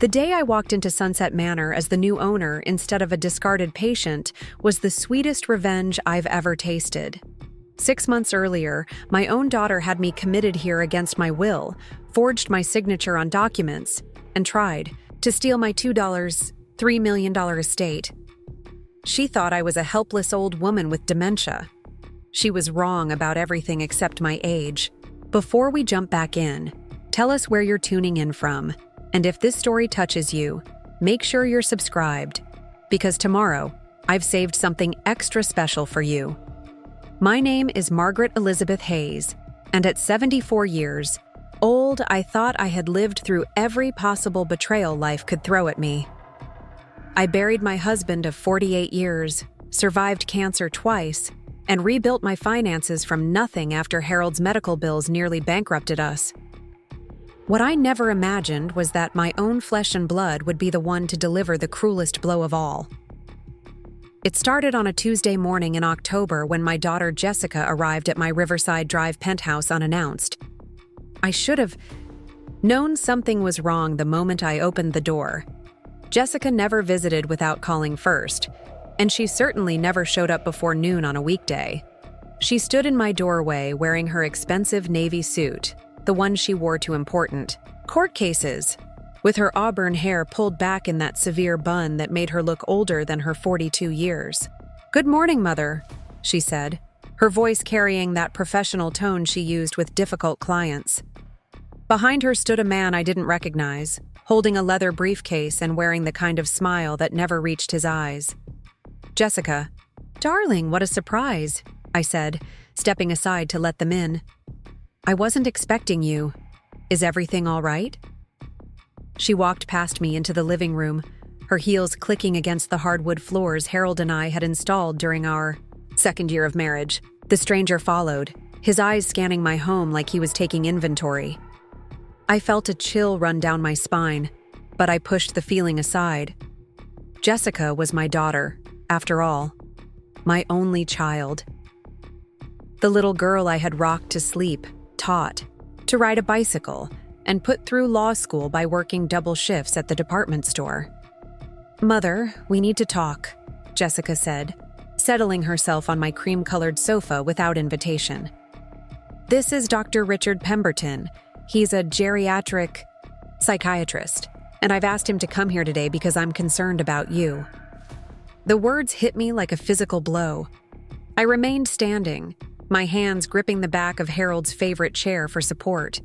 The day I walked into Sunset Manor as the new owner instead of a discarded patient was the sweetest revenge I've ever tasted. 6 months earlier, my own daughter had me committed here against my will, forged my signature on documents, and tried to steal my $3 million estate. She thought I was a helpless old woman with dementia. She was wrong about everything except my age. Before we jump back in, tell us where you're tuning in from, and if this story touches you, make sure you're subscribed, because tomorrow, I've saved something extra special for you. My name is Margaret Elizabeth Hayes, and at 74 years old, I thought I had lived through every possible betrayal life could throw at me. I buried my husband of 48 years, survived cancer twice, and rebuilt my finances from nothing after Harold's medical bills nearly bankrupted us. What I never imagined was that my own flesh and blood would be the one to deliver the cruelest blow of all. It started on a Tuesday morning in October when my daughter Jessica arrived at my Riverside Drive penthouse unannounced. I should have known something was wrong the moment I opened the door. Jessica never visited without calling first, and she certainly never showed up before noon on a weekday. She stood in my doorway wearing her expensive navy suit, the one she wore to important court cases, with her auburn hair pulled back in that severe bun that made her look older than her 42 years. "Good morning, Mother," she said, her voice carrying that professional tone she used with difficult clients. Behind her stood a man I didn't recognize, holding a leather briefcase and wearing the kind of smile that never reached his eyes. "Jessica." "Darling, what a surprise," I said, stepping aside to let them in. "I wasn't expecting you. Is everything all right?" She walked past me into the living room, her heels clicking against the hardwood floors Harold and I had installed during our second year of marriage. The stranger followed, his eyes scanning my home like he was taking inventory. I felt a chill run down my spine, but I pushed the feeling aside. Jessica was my daughter, after all, my only child. The little girl I had rocked to sleep, taught to ride a bicycle, and put through law school by working double shifts at the department store. "Mother, we need to talk," Jessica said, settling herself on my cream-colored sofa without invitation. "This is Dr. Richard Pemberton. He's a geriatric psychiatrist, and I've asked him to come here today because I'm concerned about you." The words hit me like a physical blow. I remained standing, my hands gripping the back of Harold's favorite chair for support.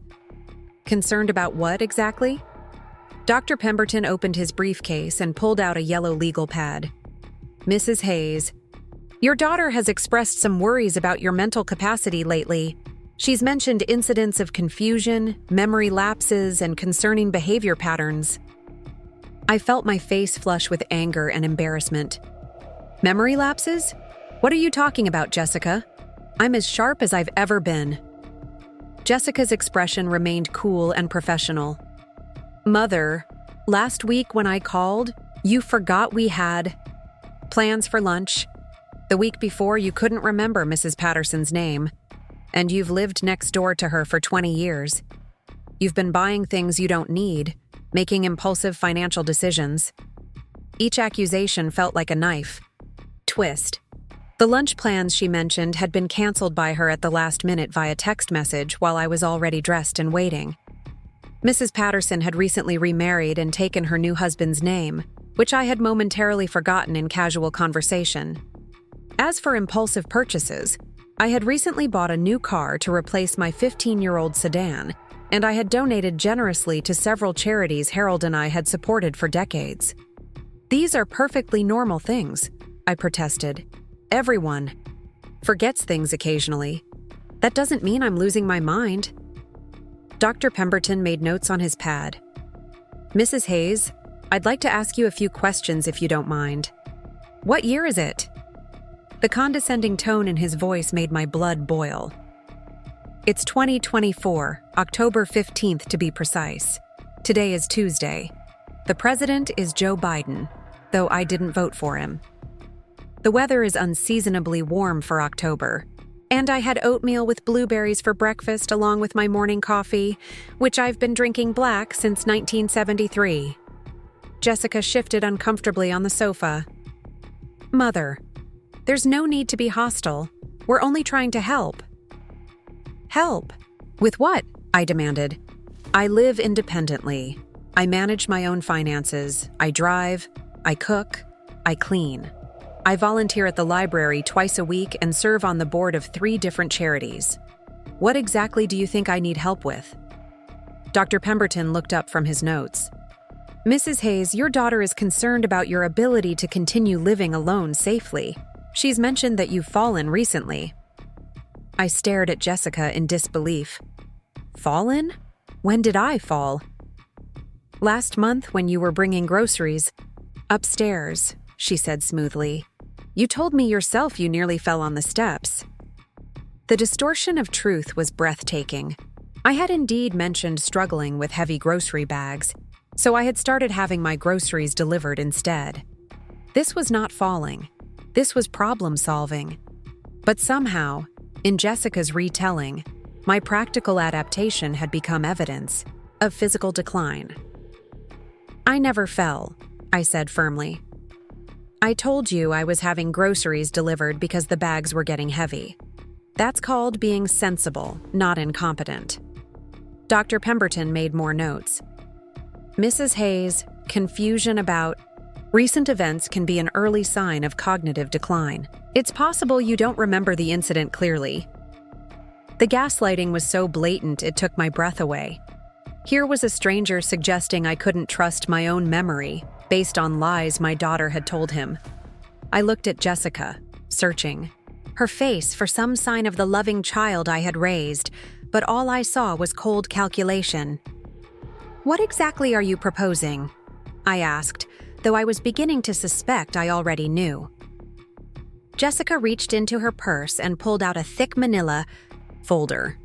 Concerned about what exactly? Dr. Pemberton opened his briefcase and pulled out a yellow legal pad. "Mrs. Hayes, your daughter has expressed some worries about your mental capacity lately. She's mentioned incidents of confusion, memory lapses, and concerning behavior patterns." I felt my face flush with anger and embarrassment. "Memory lapses? What are you talking about, Jessica? I'm as sharp as I've ever been." Jessica's expression remained cool and professional. "Mother, last week when I called, you forgot we had plans for lunch. The week before, you couldn't remember Mrs. Patterson's name. And you've lived next door to her for 20 years. You've been buying things you don't need, making impulsive financial decisions." Each accusation felt like a knife. Twist. The lunch plans she mentioned had been canceled by her at the last minute via text message while I was already dressed and waiting. Mrs. Patterson had recently remarried and taken her new husband's name, which I had momentarily forgotten in casual conversation. As for impulsive purchases, I had recently bought a new car to replace my 15-year-old sedan, and I had donated generously to several charities Harold and I had supported for decades. "These are perfectly normal things," I protested. "Everyone forgets things occasionally. That doesn't mean I'm losing my mind." Dr. Pemberton made notes on his pad. "Mrs. Hayes, I'd like to ask you a few questions if you don't mind. What year is it?" The condescending tone in his voice made my blood boil. "It's 2024, October 15th to be precise. Today is Tuesday. The president is Joe Biden, though I didn't vote for him. The weather is unseasonably warm for October, and I had oatmeal with blueberries for breakfast along with my morning coffee, which I've been drinking black since 1973. Jessica shifted uncomfortably on the sofa. Mother, there's no need to be hostile. We're only trying to help. Help? With what? I demanded. I live independently. I manage my own finances. I drive. I cook. I clean. I volunteer at the library twice a week and serve on the board of 3 different charities. What exactly do you think I need help with? Dr. Pemberton looked up from his notes. Mrs. Hayes, your daughter is concerned about your ability to continue living alone safely. She's mentioned that you've fallen recently. I stared at Jessica in disbelief. Fallen? When did I fall? Last month when you were bringing groceries. Upstairs, she said smoothly. You told me yourself you nearly fell on the steps. The distortion of truth was breathtaking. I had indeed mentioned struggling with heavy grocery bags, so I had started having my groceries delivered instead. This was not falling. This was problem solving. But somehow, in Jessica's retelling, my practical adaptation had become evidence of physical decline. I never fell, I said firmly. I told you I was having groceries delivered because the bags were getting heavy. That's called being sensible, not incompetent. Dr. Pemberton made more notes. Mrs. Hayes, confusion about recent events can be an early sign of cognitive decline. It's possible you don't remember the incident clearly. The gaslighting was so blatant it took my breath away. Here was a stranger suggesting I couldn't trust my own memory based on lies my daughter had told him. I looked at Jessica, searching, her face for some sign of the loving child I had raised, but all I saw was cold calculation. What exactly are you proposing? I asked, though I was beginning to suspect I already knew. Jessica reached into her purse and pulled out a thick manila folder.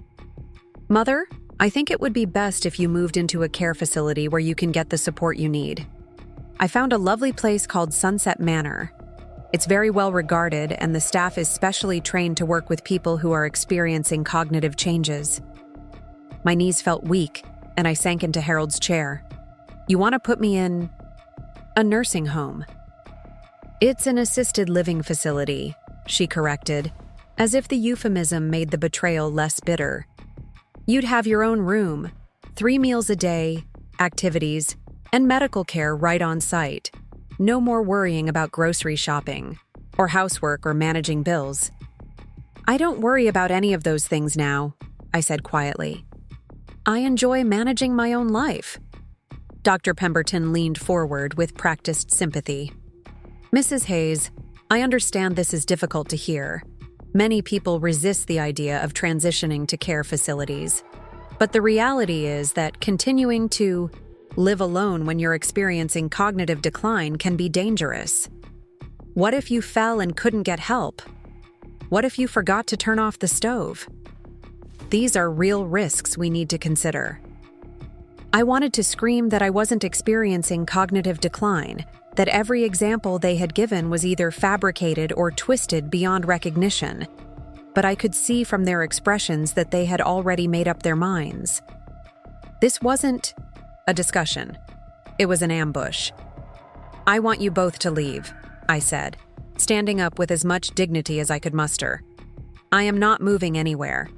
Mother, I think it would be best if you moved into a care facility where you can get the support you need. I found a lovely place called Sunset Manor. It's very well regarded, and the staff is specially trained to work with people who are experiencing cognitive changes. My knees felt weak, and I sank into Harold's chair. You want to put me in a nursing home? It's an assisted living facility, she corrected, as if the euphemism made the betrayal less bitter. You'd have your own room, 3 meals a day, activities, and medical care right on site. No more worrying about grocery shopping, or housework or managing bills. I don't worry about any of those things now, I said quietly. I enjoy managing my own life. Dr. Pemberton leaned forward with practiced sympathy. Mrs. Hayes, I understand this is difficult to hear. Many people resist the idea of transitioning to care facilities. But the reality is that continuing to live alone when you're experiencing cognitive decline can be dangerous. What if you fell and couldn't get help? What if you forgot to turn off the stove? These are real risks we need to consider. I wanted to scream that I wasn't experiencing cognitive decline, that every example they had given was either fabricated or twisted beyond recognition. But I could see from their expressions that they had already made up their minds. This wasn't a discussion. It was an ambush. I want you both to leave, I said, standing up with as much dignity as I could muster. I am not moving anywhere,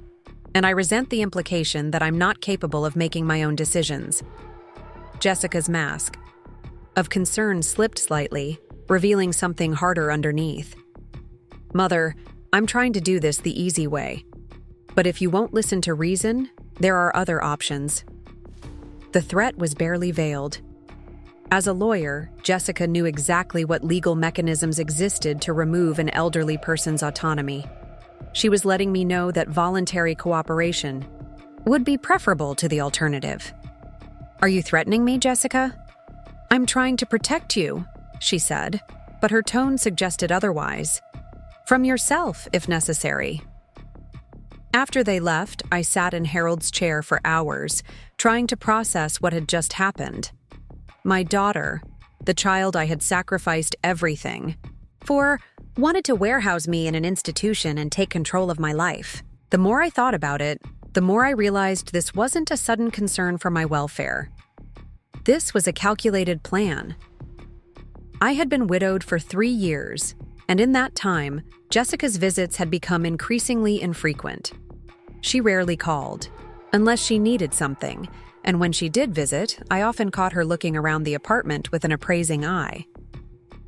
and I resent the implication that I'm not capable of making my own decisions. Jessica's mask of concern slipped slightly, revealing something harder underneath. Mother, I'm trying to do this the easy way. But if you won't listen to reason, there are other options. The threat was barely veiled. As a lawyer, Jessica knew exactly what legal mechanisms existed to remove an elderly person's autonomy. She was letting me know that voluntary cooperation would be preferable to the alternative. Are you threatening me, Jessica? I'm trying to protect you, she said, but her tone suggested otherwise. From yourself, if necessary. After they left, I sat in Harold's chair for hours, trying to process what had just happened. My daughter, the child I had sacrificed everything for, wanted to warehouse me in an institution and take control of my life. The more I thought about it, the more I realized this wasn't a sudden concern for my welfare. This was a calculated plan. I had been widowed for 3 years, and in that time, Jessica's visits had become increasingly infrequent. She rarely called, unless she needed something, and when she did visit, I often caught her looking around the apartment with an appraising eye.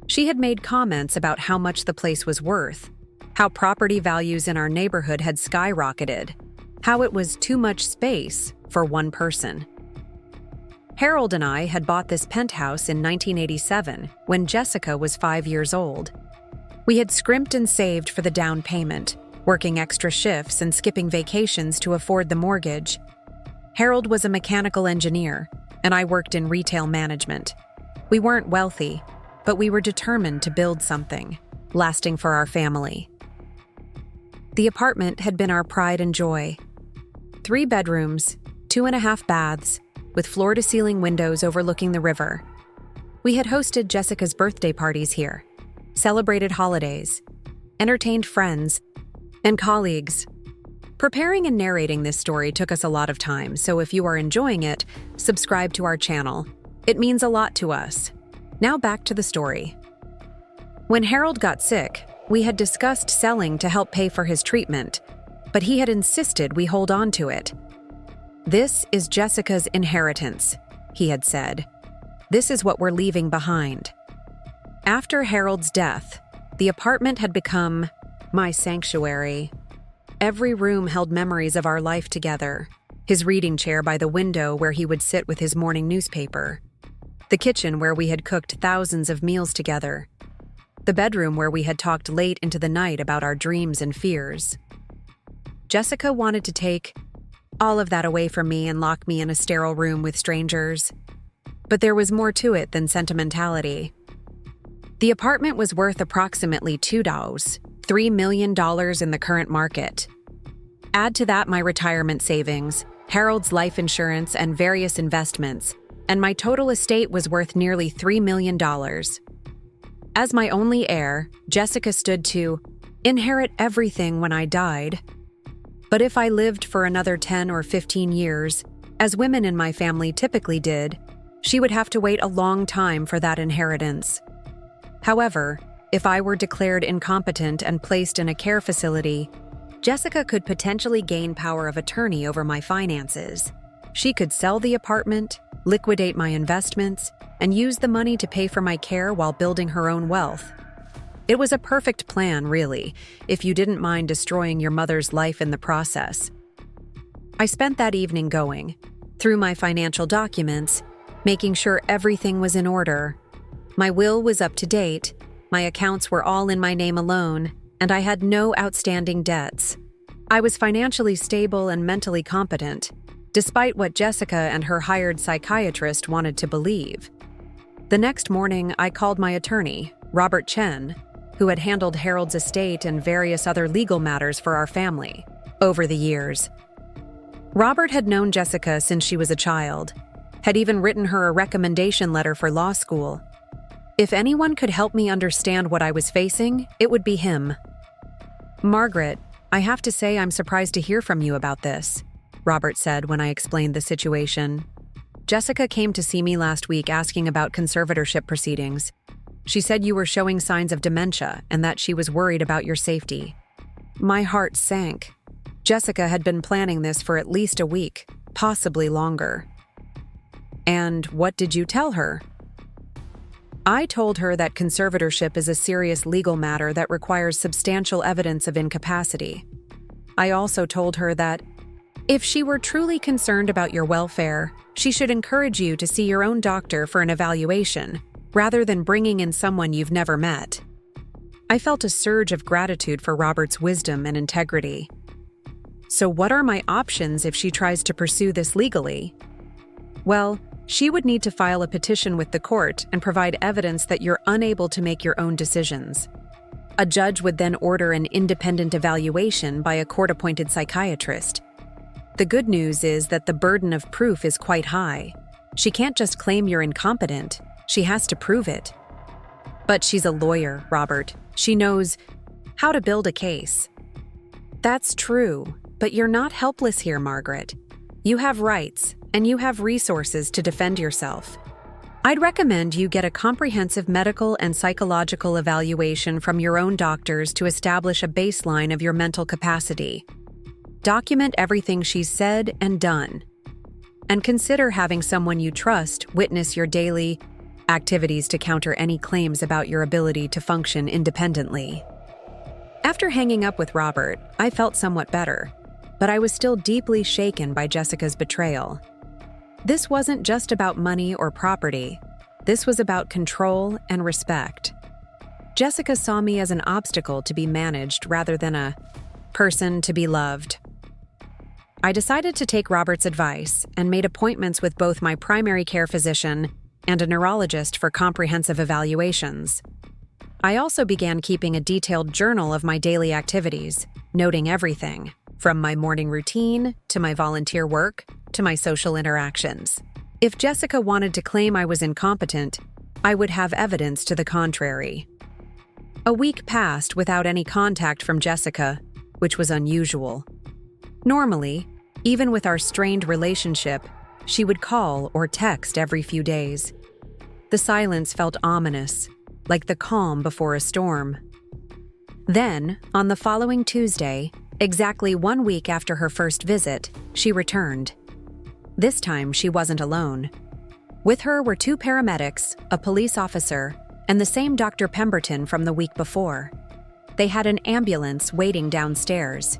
She had made comments about how much the place was worth, how property values in our neighborhood had skyrocketed, how it was too much space for one person. Harold and I had bought this penthouse in 1987 when Jessica was 5 years old. We had scrimped and saved for the down payment, working extra shifts and skipping vacations to afford the mortgage. Harold was a mechanical engineer, and I worked in retail management. We weren't wealthy, but we were determined to build something, lasting for our family. The apartment had been our pride and joy. 3 bedrooms, 2.5 baths, with floor-to-ceiling windows overlooking the river. We had hosted Jessica's birthday parties here, celebrated holidays, entertained friends, and colleagues. Preparing and narrating this story took us a lot of time, so if you are enjoying it, subscribe to our channel. It means a lot to us. Now back to the story. When Harold got sick, we had discussed selling to help pay for his treatment, but he had insisted we hold on to it. "This is Jessica's inheritance," he had said. "This is what we're leaving behind." After Harold's death, the apartment had become my sanctuary. Every room held memories of our life together. His reading chair by the window where he would sit with his morning newspaper. The kitchen where we had cooked thousands of meals together. The bedroom where we had talked late into the night about our dreams and fears. Jessica wanted to take all of that away from me and lock me in a sterile room with strangers. But there was more to it than sentimentality. The apartment was worth approximately $3 million in the current market. Add to that my retirement savings, Harold's life insurance, and various investments, and my total estate was worth nearly $3 million. As my only heir, Jessica stood to inherit everything when I died. But if I lived for another 10 or 15 years, as women in my family typically did, she would have to wait a long time for that inheritance. However, if I were declared incompetent and placed in a care facility, Jessica could potentially gain power of attorney over my finances. She could sell the apartment, liquidate my investments, and use the money to pay for my care while building her own wealth. It was a perfect plan, really, if you didn't mind destroying your mother's life in the process. I spent that evening going through my financial documents, making sure everything was in order. My will was up to date, my accounts were all in my name alone, and I had no outstanding debts. I was financially stable and mentally competent, despite what Jessica and her hired psychiatrist wanted to believe. The next morning, I called my attorney, Robert Chen, who had handled Harold's estate and various other legal matters for our family over the years. Robert had known Jessica since she was a child, had even written her a recommendation letter for law school. If anyone could help me understand what I was facing, it would be him. "Margaret, I have to say I'm surprised to hear from you about this," Robert said when I explained the situation. "Jessica came to see me last week asking about conservatorship proceedings. She said you were showing signs of dementia and that she was worried about your safety." My heart sank. Jessica had been planning this for at least a week, possibly longer. "And what did you tell her?" I told her that conservatorship is a serious legal matter that requires substantial evidence of incapacity. I also told her that if she were truly concerned about your welfare, she should encourage you to see your own doctor for an evaluation, rather than bringing in someone you've never met. I felt a surge of gratitude for Robert's wisdom and integrity. "So what are my options if she tries to pursue this legally?" "Well, she would need to file a petition with the court and provide evidence that you're unable to make your own decisions. A judge would then order an independent evaluation by a court-appointed psychiatrist. The good news is that the burden of proof is quite high. She can't just claim you're incompetent. She has to prove it." "But she's a lawyer, Robert. She knows how to build a case." "That's true, but you're not helpless here, Margaret. You have rights, and you have resources to defend yourself. I'd recommend you get a comprehensive medical and psychological evaluation from your own doctors to establish a baseline of your mental capacity. Document everything she's said and done. And consider having someone you trust witness your daily activities to counter any claims about your ability to function independently. After hanging up with Robert, I felt somewhat better, but I was still deeply shaken by Jessica's betrayal. This wasn't just about money or property. This was about control and respect. Jessica saw me as an obstacle to be managed rather than a person to be loved. I decided to take Robert's advice and made appointments with both my primary care physician and a neurologist for comprehensive evaluations. I also began keeping a detailed journal of my daily activities, noting everything, from my morning routine to my volunteer work to my social interactions. If Jessica wanted to claim I was incompetent, I would have evidence to the contrary. A week passed without any contact from Jessica, which was unusual. Normally, even with our strained relationship, she would call or text every few days. The silence felt ominous, like the calm before a storm. Then, on the following Tuesday, exactly 1 week after her first visit, she returned. This time, she wasn't alone. With her were 2 paramedics, a police officer, and the same Dr. Pemberton from the week before. They had an ambulance waiting downstairs.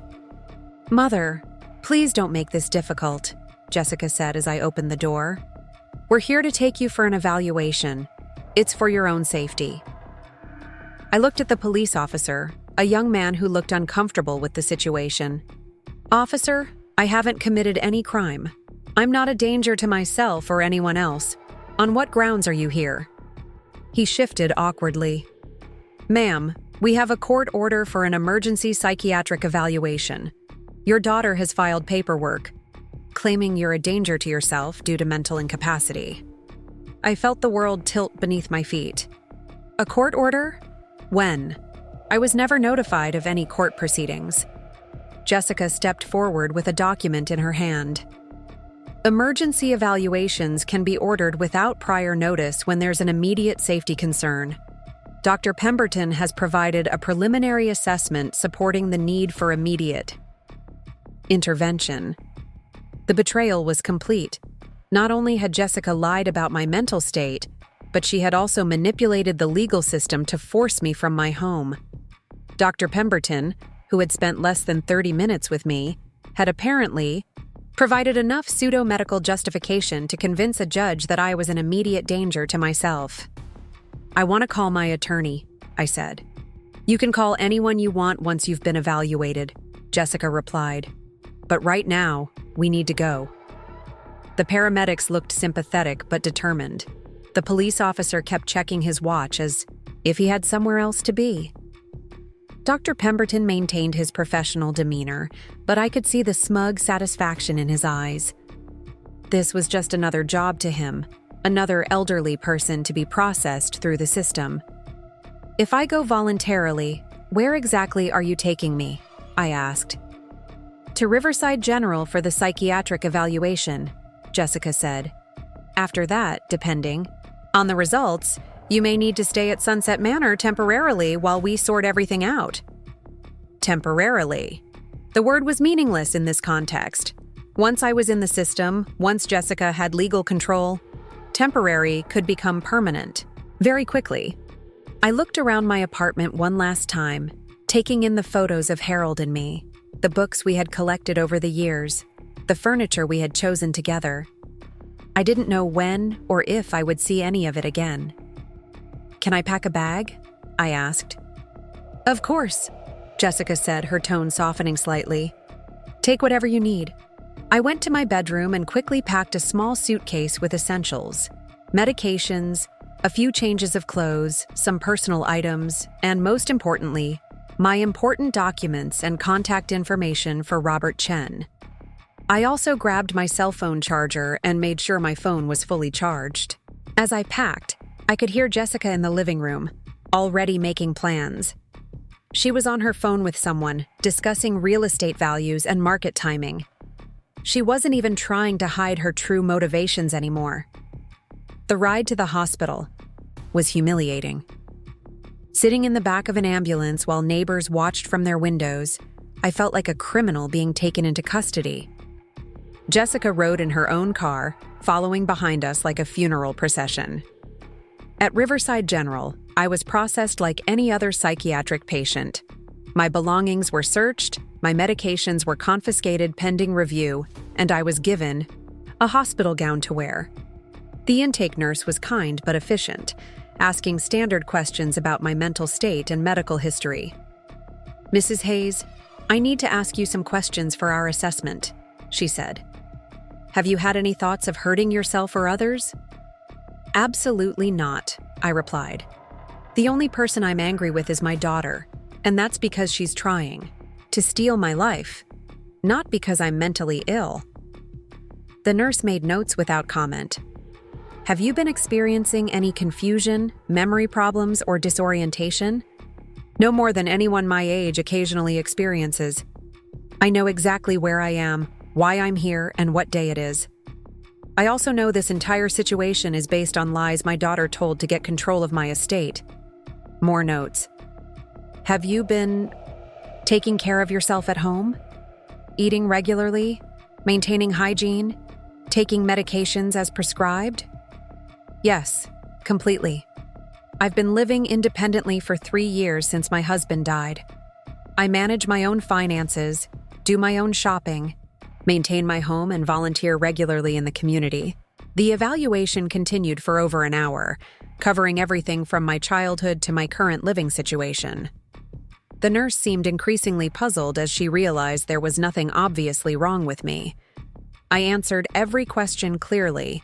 "Mother, please don't make this difficult," Jessica said as I opened the door. "We're here to take you for an evaluation. It's for your own safety." I looked at the police officer, a young man who looked uncomfortable with the situation. "Officer, I haven't committed any crime. I'm not a danger to myself or anyone else. On what grounds are you here?" He shifted awkwardly. "Ma'am, we have a court order for an emergency psychiatric evaluation. Your daughter has filed paperwork, claiming you're a danger to yourself due to mental incapacity." I felt the world tilt beneath my feet. A court order? When? I was never notified of any court proceedings. Jessica stepped forward with a document in her hand. Emergency evaluations can be ordered without prior notice when there's an immediate safety concern. Dr. Pemberton has provided a preliminary assessment supporting the need for immediate intervention. The betrayal was complete. Not only had Jessica lied about my mental state, but she had also manipulated the legal system to force me from my home. Dr. Pemberton, who had spent less than 30 minutes with me, had apparently provided enough pseudo-medical justification to convince a judge that I was an immediate danger to myself. "I want to call my attorney," I said. "You can call anyone you want once you've been evaluated," Jessica replied. "But right now, we need to go." The paramedics looked sympathetic but determined. The police officer kept checking his watch as if he had somewhere else to be. Dr. Pemberton maintained his professional demeanor, but I could see the smug satisfaction in his eyes. This was just another job to him, another elderly person to be processed through the system. "If I go voluntarily, where exactly are you taking me?" I asked. "To Riverside General for the psychiatric evaluation," Jessica said. "After that, depending on the results, you may need to stay at Sunset Manor temporarily while we sort everything out." Temporarily. The word was meaningless in this context. Once I was in the system, once Jessica had legal control, temporary could become permanent, very quickly. I looked around my apartment one last time, taking in the photos of Harold and me, the books we had collected over the years, the furniture we had chosen together. I didn't know when or if I would see any of it again. "Can I pack a bag?" I asked. "Of course," Jessica said, her tone softening slightly. "Take whatever you need." I went to my bedroom and quickly packed a small suitcase with essentials, medications, a few changes of clothes, some personal items, and most importantly, my important documents and contact information for Robert Chen. I also grabbed my cell phone charger and made sure my phone was fully charged. As I packed, I could hear Jessica in the living room, already making plans. She was on her phone with someone, discussing real estate values and market timing. She wasn't even trying to hide her true motivations anymore. The ride to the hospital was humiliating. Sitting in the back of an ambulance while neighbors watched from their windows, I felt like a criminal being taken into custody. Jessica rode in her own car, following behind us like a funeral procession. At Riverside General, I was processed like any other psychiatric patient. My belongings were searched, my medications were confiscated pending review, and I was given a hospital gown to wear. The intake nurse was kind but efficient, asking standard questions about my mental state and medical history. "Mrs. Hayes, I need to ask you some questions for our assessment," she said. "Have you had any thoughts of hurting yourself or others?" "Absolutely not," I replied. "The only person I'm angry with is my daughter, and that's because she's trying to steal my life, not because I'm mentally ill." The nurse made notes without comment. "Have you been experiencing any confusion, memory problems, or disorientation?" "No more than anyone my age occasionally experiences. I know exactly where I am, why I'm here, and what day it is. I also know this entire situation is based on lies my daughter told to get control of my estate." More notes. "Have you been taking care of yourself at home? Eating regularly? Maintaining hygiene? Taking medications as prescribed?" "Yes, completely. I've been living independently for 3 years since my husband died. I manage my own finances, do my own shopping, maintain my home, and volunteer regularly in the community." The evaluation continued for over an hour, covering everything from my childhood to my current living situation. The nurse seemed increasingly puzzled as she realized there was nothing obviously wrong with me. I answered every question clearly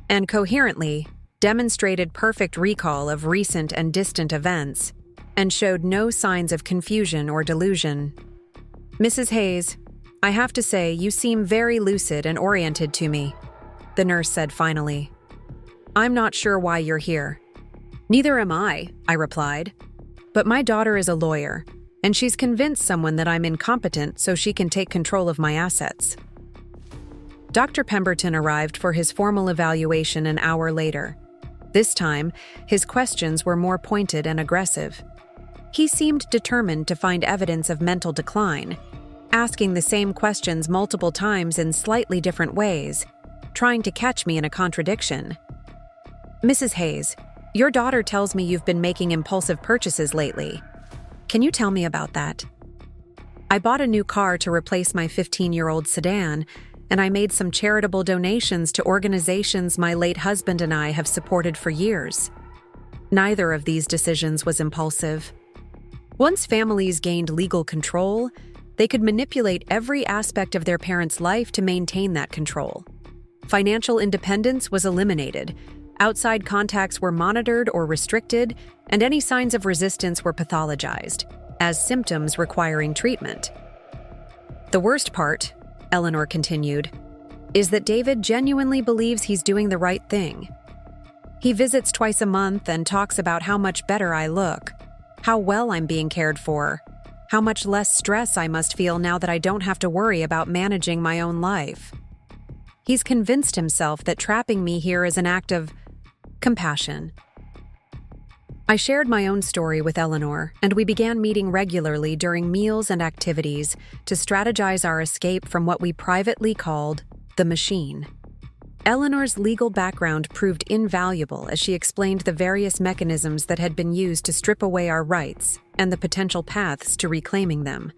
and coherently, demonstrated perfect recall of recent and distant events, and showed no signs of confusion or delusion. "Mrs. Hayes, I have to say you seem very lucid and oriented to me," the nurse said finally. "I'm not sure why you're here." "Neither am I," I replied. "But my daughter is a lawyer, and she's convinced someone that I'm incompetent so she can take control of my assets." Dr. Pemberton arrived for his formal evaluation an hour later. This time, his questions were more pointed and aggressive. He seemed determined to find evidence of mental decline, asking the same questions multiple times in slightly different ways, trying to catch me in a contradiction. "Mrs. Hayes, your daughter tells me you've been making impulsive purchases lately. Can you tell me about that?" "I bought a new car to replace my 15-year-old sedan, and I made some charitable donations to organizations my late husband and I have supported for years. Neither of these decisions was impulsive. Once families gained legal control, they could manipulate every aspect of their parents' life to maintain that control. Financial independence was eliminated, outside contacts were monitored or restricted, and any signs of resistance were pathologized, as symptoms requiring treatment. The worst part," Eleanor continued, "is that David genuinely believes he's doing the right thing. He visits twice a month and talks about how much better I look, how well I'm being cared for, how much less stress I must feel now that I don't have to worry about managing my own life. He's convinced himself that trapping me here is an act of compassion." I shared my own story with Eleanor, and we began meeting regularly during meals and activities to strategize our escape from what we privately called the machine. Eleanor's legal background proved invaluable as she explained the various mechanisms that had been used to strip away our rights and the potential paths to reclaiming them.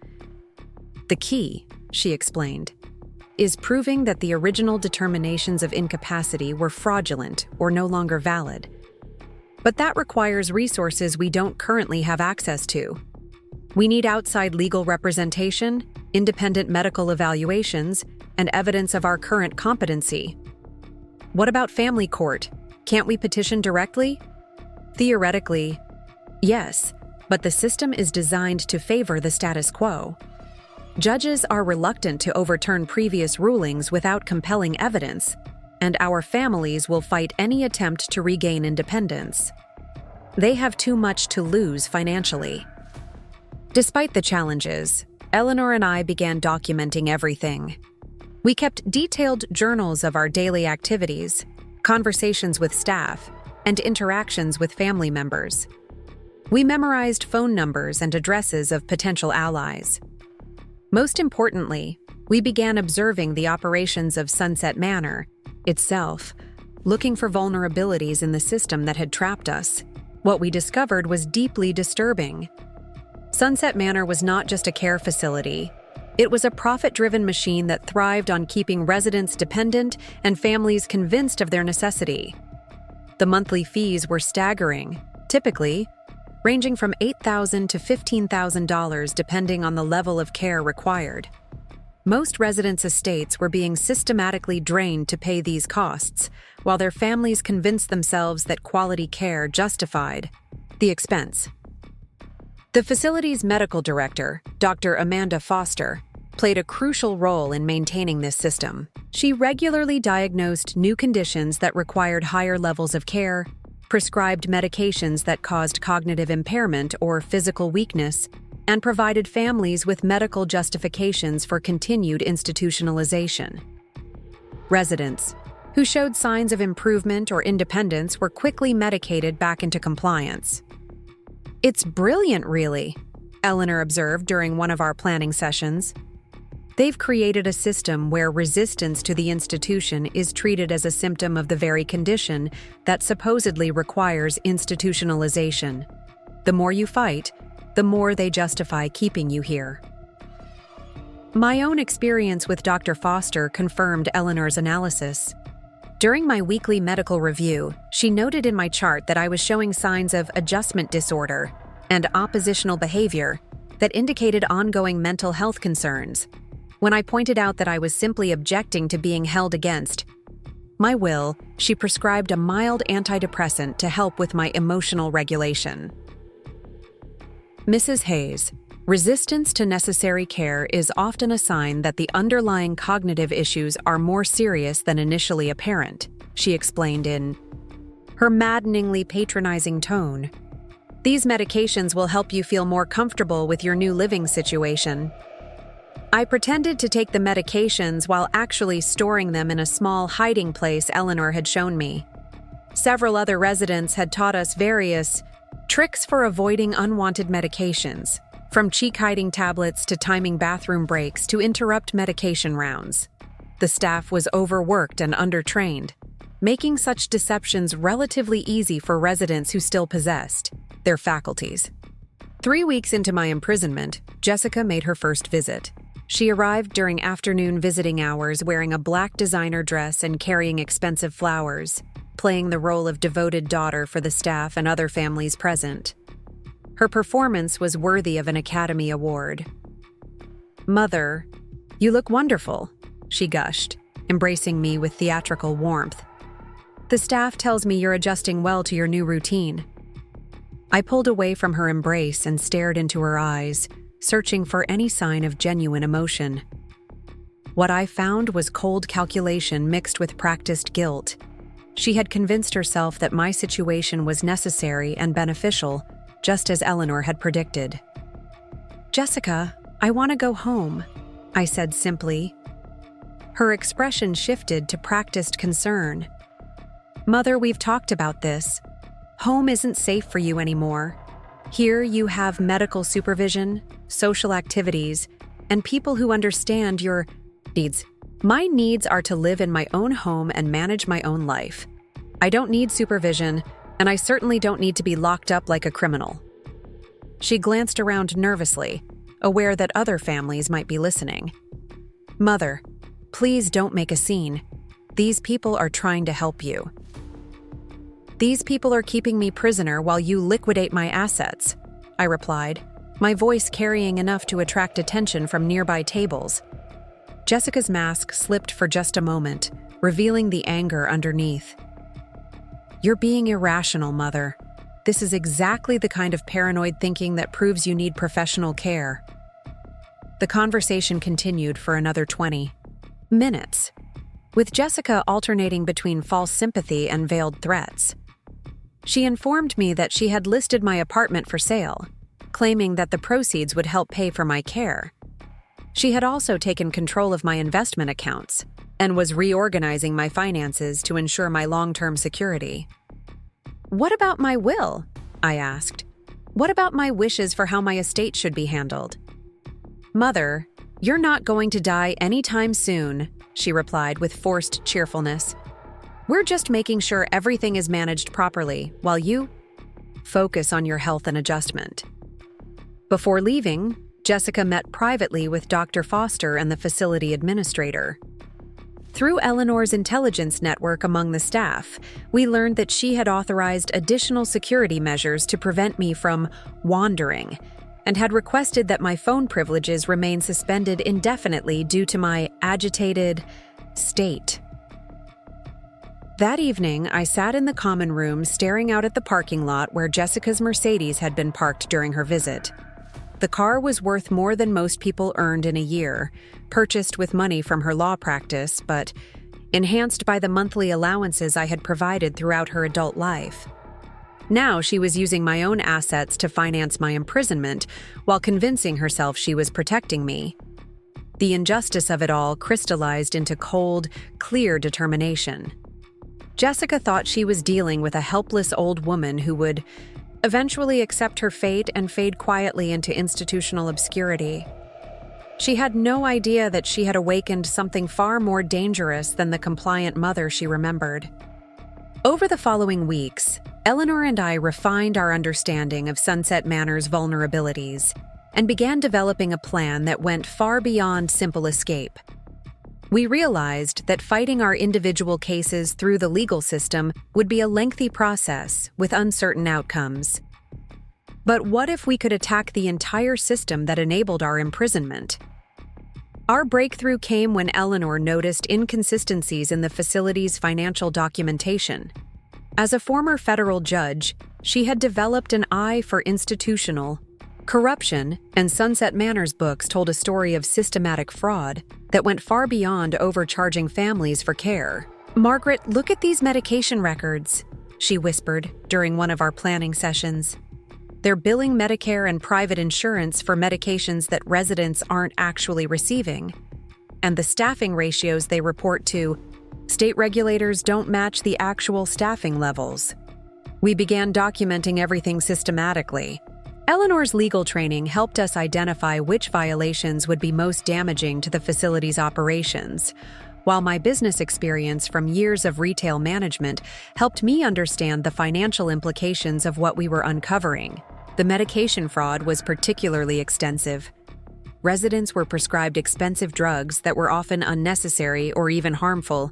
"The key," she explained, "is proving that the original determinations of incapacity were fraudulent or no longer valid. But that requires resources we don't currently have access to. We need outside legal representation, independent medical evaluations, and evidence of our current competency." "What about family court? Can't we petition directly?" "Theoretically, yes, but the system is designed to favor the status quo. Judges are reluctant to overturn previous rulings without compelling evidence, and our families will fight any attempt to regain independence. They have too much to lose financially." Despite the challenges, Eleanor and I began documenting everything. We kept detailed journals of our daily activities, conversations with staff, and interactions with family members. We memorized phone numbers and addresses of potential allies. Most importantly, we began observing the operations of Sunset Manor itself, looking for vulnerabilities in the system that had trapped us. What we discovered was deeply disturbing. Sunset Manor was not just a care facility. It was a profit-driven machine that thrived on keeping residents dependent and families convinced of their necessity. The monthly fees were staggering, typically ranging from $8,000 to $15,000 depending on the level of care required. Most residents' estates were being systematically drained to pay these costs, while their families convinced themselves that quality care justified the expense. The facility's medical director, Dr. Amanda Foster, played a crucial role in maintaining this system. She regularly diagnosed new conditions that required higher levels of care, prescribed medications that caused cognitive impairment or physical weakness, and provided families with medical justifications for continued institutionalization. Residents who showed signs of improvement or independence were quickly medicated back into compliance. "It's brilliant, really," Eleanor observed during one of our planning sessions. "They've created a system where resistance to the institution is treated as a symptom of the very condition that supposedly requires institutionalization. The more you fight, the more they justify keeping you here." My own experience with Dr. Foster confirmed Eleanor's analysis. During my weekly medical review, she noted in my chart that I was showing signs of adjustment disorder and oppositional behavior that indicated ongoing mental health concerns. When I pointed out that I was simply objecting to being held against my will, she prescribed a mild antidepressant to help with my emotional regulation. Mrs. Hayes, resistance to necessary care is often a sign that the underlying cognitive issues are more serious than initially apparent, she explained in her maddeningly patronizing tone. "These medications will help you feel more comfortable with your new living situation." I pretended to take the medications while actually storing them in a small hiding place Eleanor had shown me. Several other residents had taught us various tricks for avoiding unwanted medications, from cheek-hiding tablets to timing bathroom breaks to interrupt medication rounds. The staff was overworked and undertrained, making such deceptions relatively easy for residents who still possessed their faculties. 3 weeks into my imprisonment, Jessica made her first visit. She arrived during afternoon visiting hours wearing a black designer dress and carrying expensive flowers, playing the role of devoted daughter for the staff and other families present. Her performance was worthy of an Academy Award. "Mother, you look wonderful," she gushed, embracing me with theatrical warmth. "The staff tells me you're adjusting well to your new routine." I pulled away from her embrace and stared into her eyes, searching for any sign of genuine emotion. What I found was cold calculation mixed with practiced guilt. She had convinced herself that my situation was necessary and beneficial, just as Eleanor had predicted. "Jessica, I want to go home," I said simply. Her expression shifted to practiced concern. "Mother, we've talked about this. Home isn't safe for you anymore. Here you have medical supervision, social activities, and people who understand your needs. My needs are to live in my own home and manage my own life. I don't need supervision, and I certainly don't need to be locked up like a criminal." She glanced around nervously, aware that other families might be listening. "Mother, please don't make a scene. These people are trying to help you." "These people are keeping me prisoner while you liquidate my assets," I replied, my voice carrying enough to attract attention from nearby tables. Jessica's mask slipped for just a moment, revealing the anger underneath. "You're being irrational, Mother. This is exactly the kind of paranoid thinking that proves you need professional care." The conversation continued for another 20 minutes, with Jessica alternating between false sympathy and veiled threats. She informed me that she had listed my apartment for sale, claiming that the proceeds would help pay for my care. She had also taken control of my investment accounts, and was reorganizing my finances to ensure my long-term security. "What about my will?" I asked. "What about my wishes for how my estate should be handled?" "Mother, you're not going to die anytime soon," she replied with forced cheerfulness. "We're just making sure everything is managed properly, while you focus on your health and adjustment." Before leaving, Jessica met privately with Dr. Foster and the facility administrator. Through Eleanor's intelligence network among the staff, we learned that she had authorized additional security measures to prevent me from wandering, and had requested that my phone privileges remain suspended indefinitely due to my agitated state. That evening, I sat in the common room staring out at the parking lot where Jessica's Mercedes had been parked during her visit. The car was worth more than most people earned in a year, purchased with money from her law practice, but enhanced by the monthly allowances I had provided throughout her adult life. Now she was using my own assets to finance my imprisonment while convincing herself she was protecting me. The injustice of it all crystallized into cold, clear determination. Jessica thought she was dealing with a helpless old woman who would eventually accept her fate and fade quietly into institutional obscurity. She had no idea that she had awakened something far more dangerous than the compliant mother she remembered. Over the following weeks, Eleanor and I refined our understanding of Sunset Manor's vulnerabilities and began developing a plan that went far beyond simple escape. We realized that fighting our individual cases through the legal system would be a lengthy process with uncertain outcomes. But what if we could attack the entire system that enabled our imprisonment? Our breakthrough came when Eleanor noticed inconsistencies in the facility's financial documentation. As a former federal judge, she had developed an eye for institutional corruption, and Sunset Manor's books told a story of systematic fraud that went far beyond overcharging families for care. "Margaret, look at these medication records," she whispered during one of our planning sessions. "They're billing Medicare and private insurance for medications that residents aren't actually receiving. And the staffing ratios they report to, state regulators don't match the actual staffing levels." We began documenting everything systematically. Eleanor's legal training helped us identify which violations would be most damaging to the facility's operations, while my business experience from years of retail management helped me understand the financial implications of what we were uncovering. The medication fraud was particularly extensive. Residents were prescribed expensive drugs that were often unnecessary or even harmful,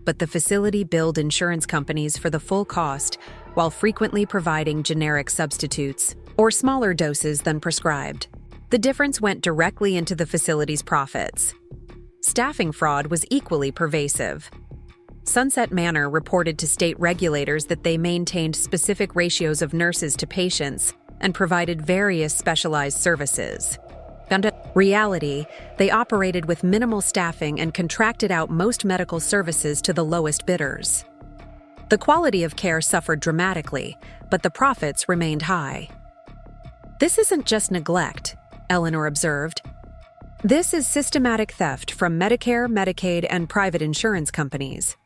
but the facility billed insurance companies for the full cost while frequently providing generic substitutes or smaller doses than prescribed. The difference went directly into the facility's profits. Staffing fraud was equally pervasive. Sunset Manor reported to state regulators that they maintained specific ratios of nurses to patients and provided various specialized services. In reality, they operated with minimal staffing and contracted out most medical services to the lowest bidders. The quality of care suffered dramatically, but the profits remained high. "This isn't just neglect," Eleanor observed. "This is systematic theft from Medicare, Medicaid, and private insurance companies.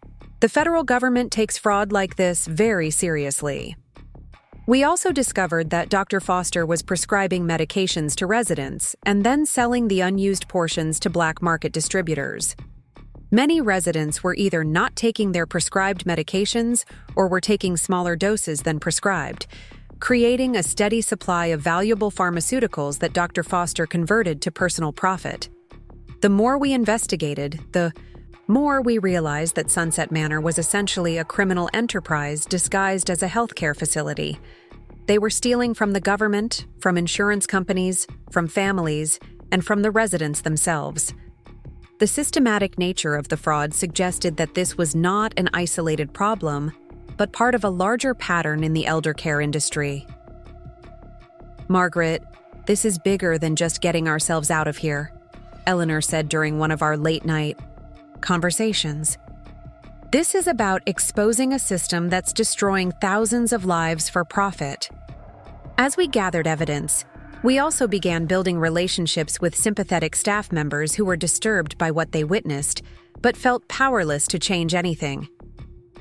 The federal government takes fraud like this very seriously." We also discovered that Dr. Foster was prescribing medications to residents and then selling the unused portions to black market distributors. Many residents were either not taking their prescribed medications or were taking smaller doses than prescribed, creating a steady supply of valuable pharmaceuticals that Dr. Foster converted to personal profit. The more we investigated, the more we realized that Sunset Manor was essentially a criminal enterprise disguised as a healthcare facility. They were stealing from the government, from insurance companies, from families, and from the residents themselves. The systematic nature of the fraud suggested that this was not an isolated problem, but part of a larger pattern in the elder care industry. "Margaret, this is bigger than just getting ourselves out of here," Eleanor said during one of our late-night conversations. "This is about exposing a system that's destroying thousands of lives for profit." As we gathered evidence, we also began building relationships with sympathetic staff members who were disturbed by what they witnessed, but felt powerless to change anything.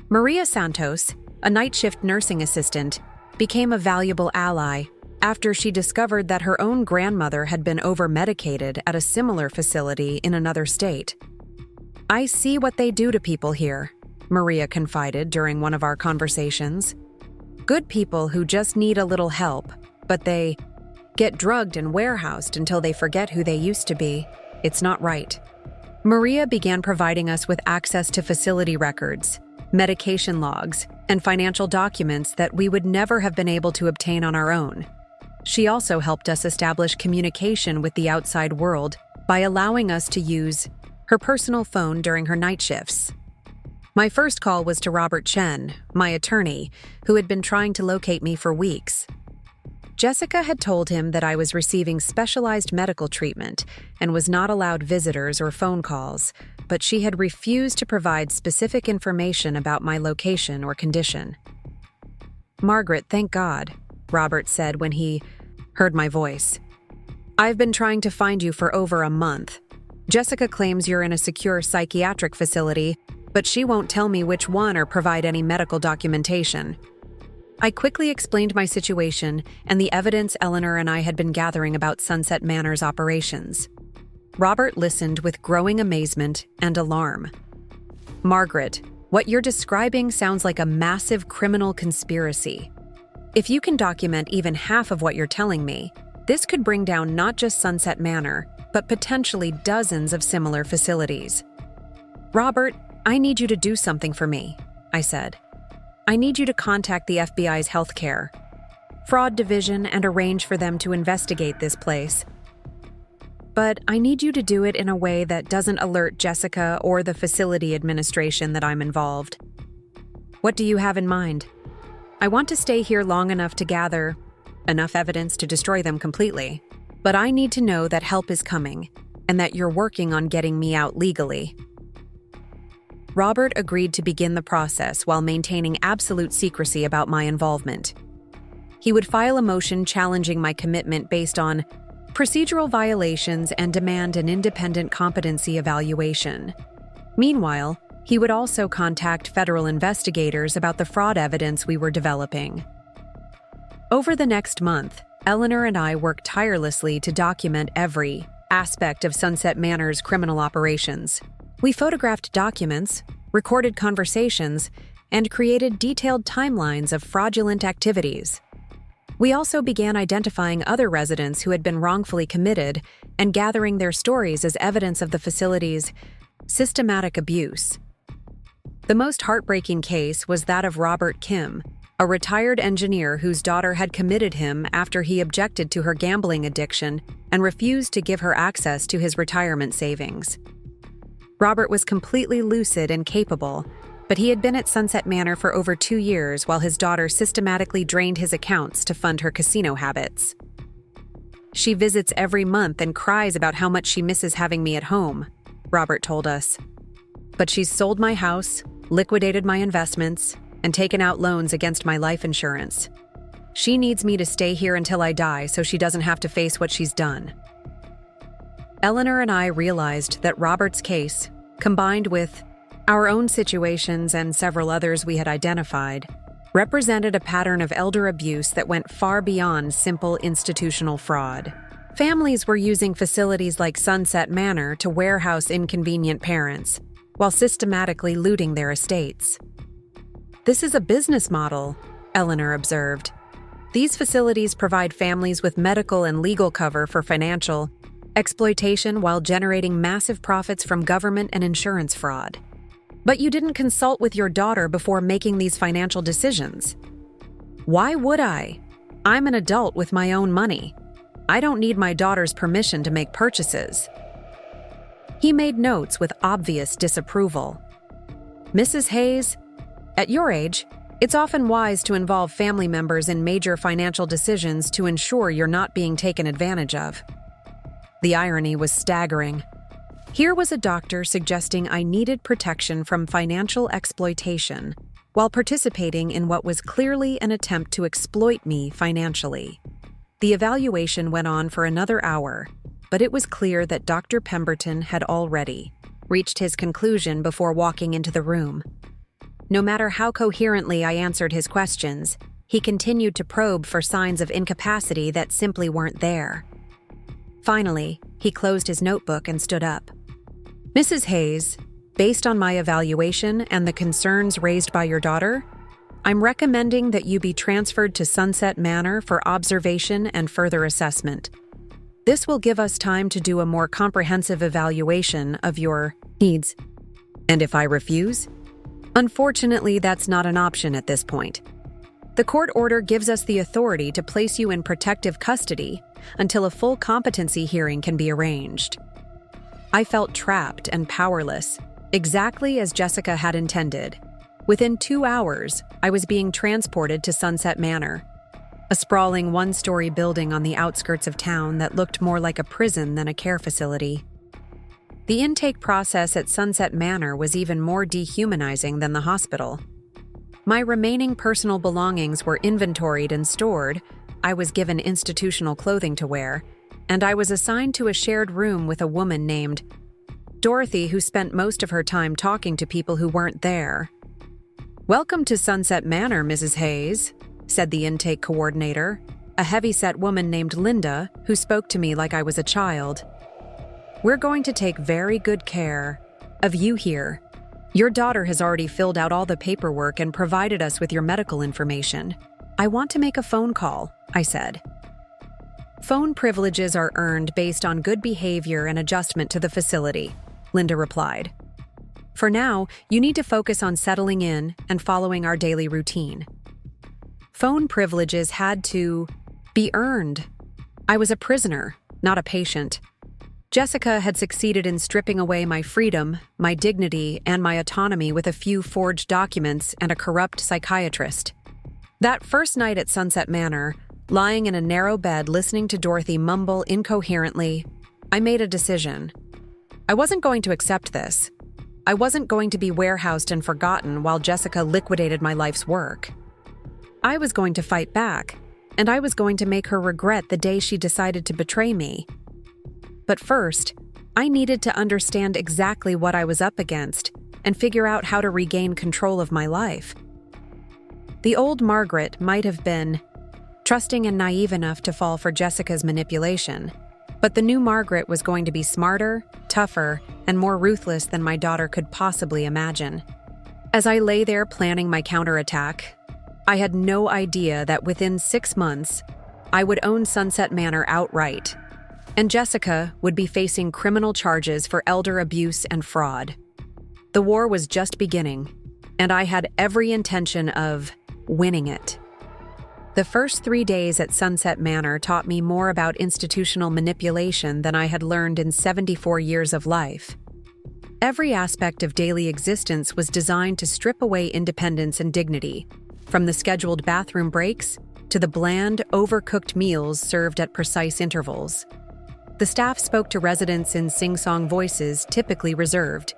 Maria Santos, a night shift nursing assistant, became a valuable ally after she discovered that her own grandmother had been over-medicated at a similar facility in another state. "I see what they do to people here," Maria confided during one of our conversations. "Good people who just need a little help, but they get drugged and warehoused until they forget who they used to be. It's not right." Maria began providing us with access to facility records, medication logs, and financial documents that we would never have been able to obtain on our own. She also helped us establish communication with the outside world by allowing us to use her personal phone during her night shifts. My first call was to Robert Chen, my attorney, who had been trying to locate me for weeks. Jessica had told him that I was receiving specialized medical treatment and was not allowed visitors or phone calls, but she had refused to provide specific information about my location or condition. "Margaret, thank God," Robert said when he heard my voice. "I've been trying to find you for over a month. Jessica claims you're in a secure psychiatric facility, but she won't tell me which one or provide any medical documentation." I quickly explained my situation and the evidence Eleanor and I had been gathering about Sunset Manor's operations. Robert listened with growing amazement and alarm. "Margaret, what you're describing sounds like a massive criminal conspiracy. If you can document even half of what you're telling me, this could bring down not just Sunset Manor, but potentially dozens of similar facilities." "Robert, I need you to do something for me," I said. "I need you to contact the FBI's healthcare fraud division and arrange for them to investigate this place. But I need you to do it in a way that doesn't alert Jessica or the facility administration that I'm involved." "What do you have in mind?" "I want to stay here long enough to gather enough evidence to destroy them completely, but I need to know that help is coming and that you're working on getting me out legally." Robert agreed to begin the process while maintaining absolute secrecy about my involvement. He would file a motion challenging my commitment based on procedural violations and demand an independent competency evaluation. Meanwhile, he would also contact federal investigators about the fraud evidence we were developing. Over the next month, Eleanor and I worked tirelessly to document every aspect of Sunset Manor's criminal operations. We photographed documents, recorded conversations, and created detailed timelines of fraudulent activities. We also began identifying other residents who had been wrongfully committed and gathering their stories as evidence of the facility's systematic abuse. The most heartbreaking case was that of Robert Kim, a retired engineer whose daughter had committed him after he objected to her gambling addiction and refused to give her access to his retirement savings. Robert was completely lucid and capable, but he had been at Sunset Manor for over 2 years while his daughter systematically drained his accounts to fund her casino habits. "She visits every month and cries about how much she misses having me at home," Robert told us. "But she's sold my house, liquidated my investments, and taken out loans against my life insurance. She needs me to stay here until I die so she doesn't have to face what she's done." Eleanor and I realized that Robert's case, combined with our own situations and several others we had identified, represented a pattern of elder abuse that went far beyond simple institutional fraud. Families were using facilities like Sunset Manor to warehouse inconvenient parents, while systematically looting their estates. "This is a business model," Eleanor observed. "These facilities provide families with medical and legal cover for financial exploitation while generating massive profits from government and insurance fraud. But you didn't consult with your daughter before making these financial decisions." "Why would I? I'm an adult with my own money. I don't need my daughter's permission to make purchases." He made notes with obvious disapproval. "Mrs. Hayes, at your age, it's often wise to involve family members in major financial decisions to ensure you're not being taken advantage of." The irony was staggering. Here was a doctor suggesting I needed protection from financial exploitation while participating in what was clearly an attempt to exploit me financially. The evaluation went on for another hour, but it was clear that Dr. Pemberton had already reached his conclusion before walking into the room. No matter how coherently I answered his questions, he continued to probe for signs of incapacity that simply weren't there. Finally, he closed his notebook and stood up. "Mrs. Hayes, based on my evaluation and the concerns raised by your daughter, I'm recommending that you be transferred to Sunset Manor for observation and further assessment. This will give us time to do a more comprehensive evaluation of your needs. And if I refuse? Unfortunately, that's not an option at this point. The court order gives us the authority to place you in protective custody until a full competency hearing can be arranged." I felt trapped and powerless, exactly as Jessica had intended. Within 2 hours, I was being transported to Sunset Manor, a sprawling one-story building on the outskirts of town that looked more like a prison than a care facility. The intake process at Sunset Manor was even more dehumanizing than the hospital. My remaining personal belongings were inventoried and stored, I was given institutional clothing to wear, and I was assigned to a shared room with a woman named Dorothy who spent most of her time talking to people who weren't there. "Welcome to Sunset Manor, Mrs. Hayes," said the intake coordinator, a heavy-set woman named Linda who spoke to me like I was a child. "We're going to take very good care of you here. Your daughter has already filled out all the paperwork and provided us with your medical information. I want to make a phone call," I said. "Phone privileges are earned based on good behavior and adjustment to the facility," Linda replied. "For now, you need to focus on settling in and following our daily routine." Phone privileges had to be earned. I was a prisoner, not a patient. Jessica had succeeded in stripping away my freedom, my dignity, and my autonomy with a few forged documents and a corrupt psychiatrist. That first night at Sunset Manor, lying in a narrow bed listening to Dorothy mumble incoherently, I made a decision. I wasn't going to accept this. I wasn't going to be warehoused and forgotten while Jessica liquidated my life's work. I was going to fight back, and I was going to make her regret the day she decided to betray me. But first, I needed to understand exactly what I was up against and figure out how to regain control of my life. The old Margaret might have been trusting and naive enough to fall for Jessica's manipulation, but the new Margaret was going to be smarter, tougher, and more ruthless than my daughter could possibly imagine. As I lay there planning my counterattack, I had no idea that within 6 months, I would own Sunset Manor outright, and Jessica would be facing criminal charges for elder abuse and fraud. The war was just beginning, and I had every intention of winning it. The first 3 days at Sunset Manor taught me more about institutional manipulation than I had learned in 74 years of life. Every aspect of daily existence was designed to strip away independence and dignity, from the scheduled bathroom breaks to the bland, overcooked meals served at precise intervals. The staff spoke to residents in sing-song voices typically reserved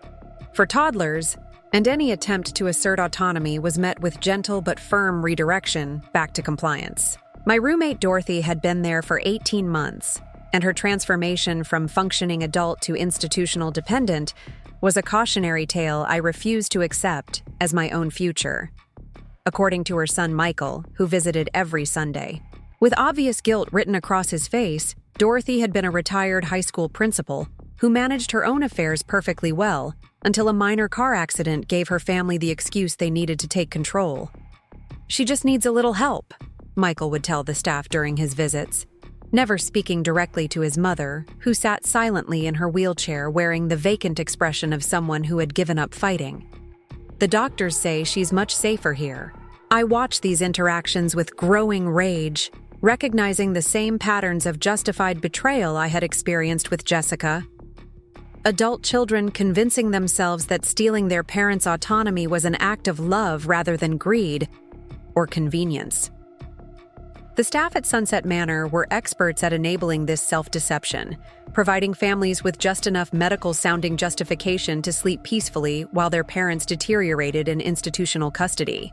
for toddlers, and any attempt to assert autonomy was met with gentle but firm redirection back to compliance. My roommate Dorothy had been there for 18 months, and her transformation from functioning adult to institutional dependent was a cautionary tale I refused to accept as my own future. According to her son Michael, who visited every Sunday. With obvious guilt written across his face, Dorothy had been a retired high school principal who managed her own affairs perfectly well until a minor car accident gave her family the excuse they needed to take control. "She just needs a little help," Michael would tell the staff during his visits, never speaking directly to his mother, who sat silently in her wheelchair wearing the vacant expression of someone who had given up fighting. "The doctors say she's much safer here." I watched these interactions with growing rage, recognizing the same patterns of justified betrayal I had experienced with Jessica. Adult children convincing themselves that stealing their parents' autonomy was an act of love rather than greed or convenience. The staff at Sunset Manor were experts at enabling this self-deception, providing families with just enough medical-sounding justification to sleep peacefully while their parents deteriorated in institutional custody.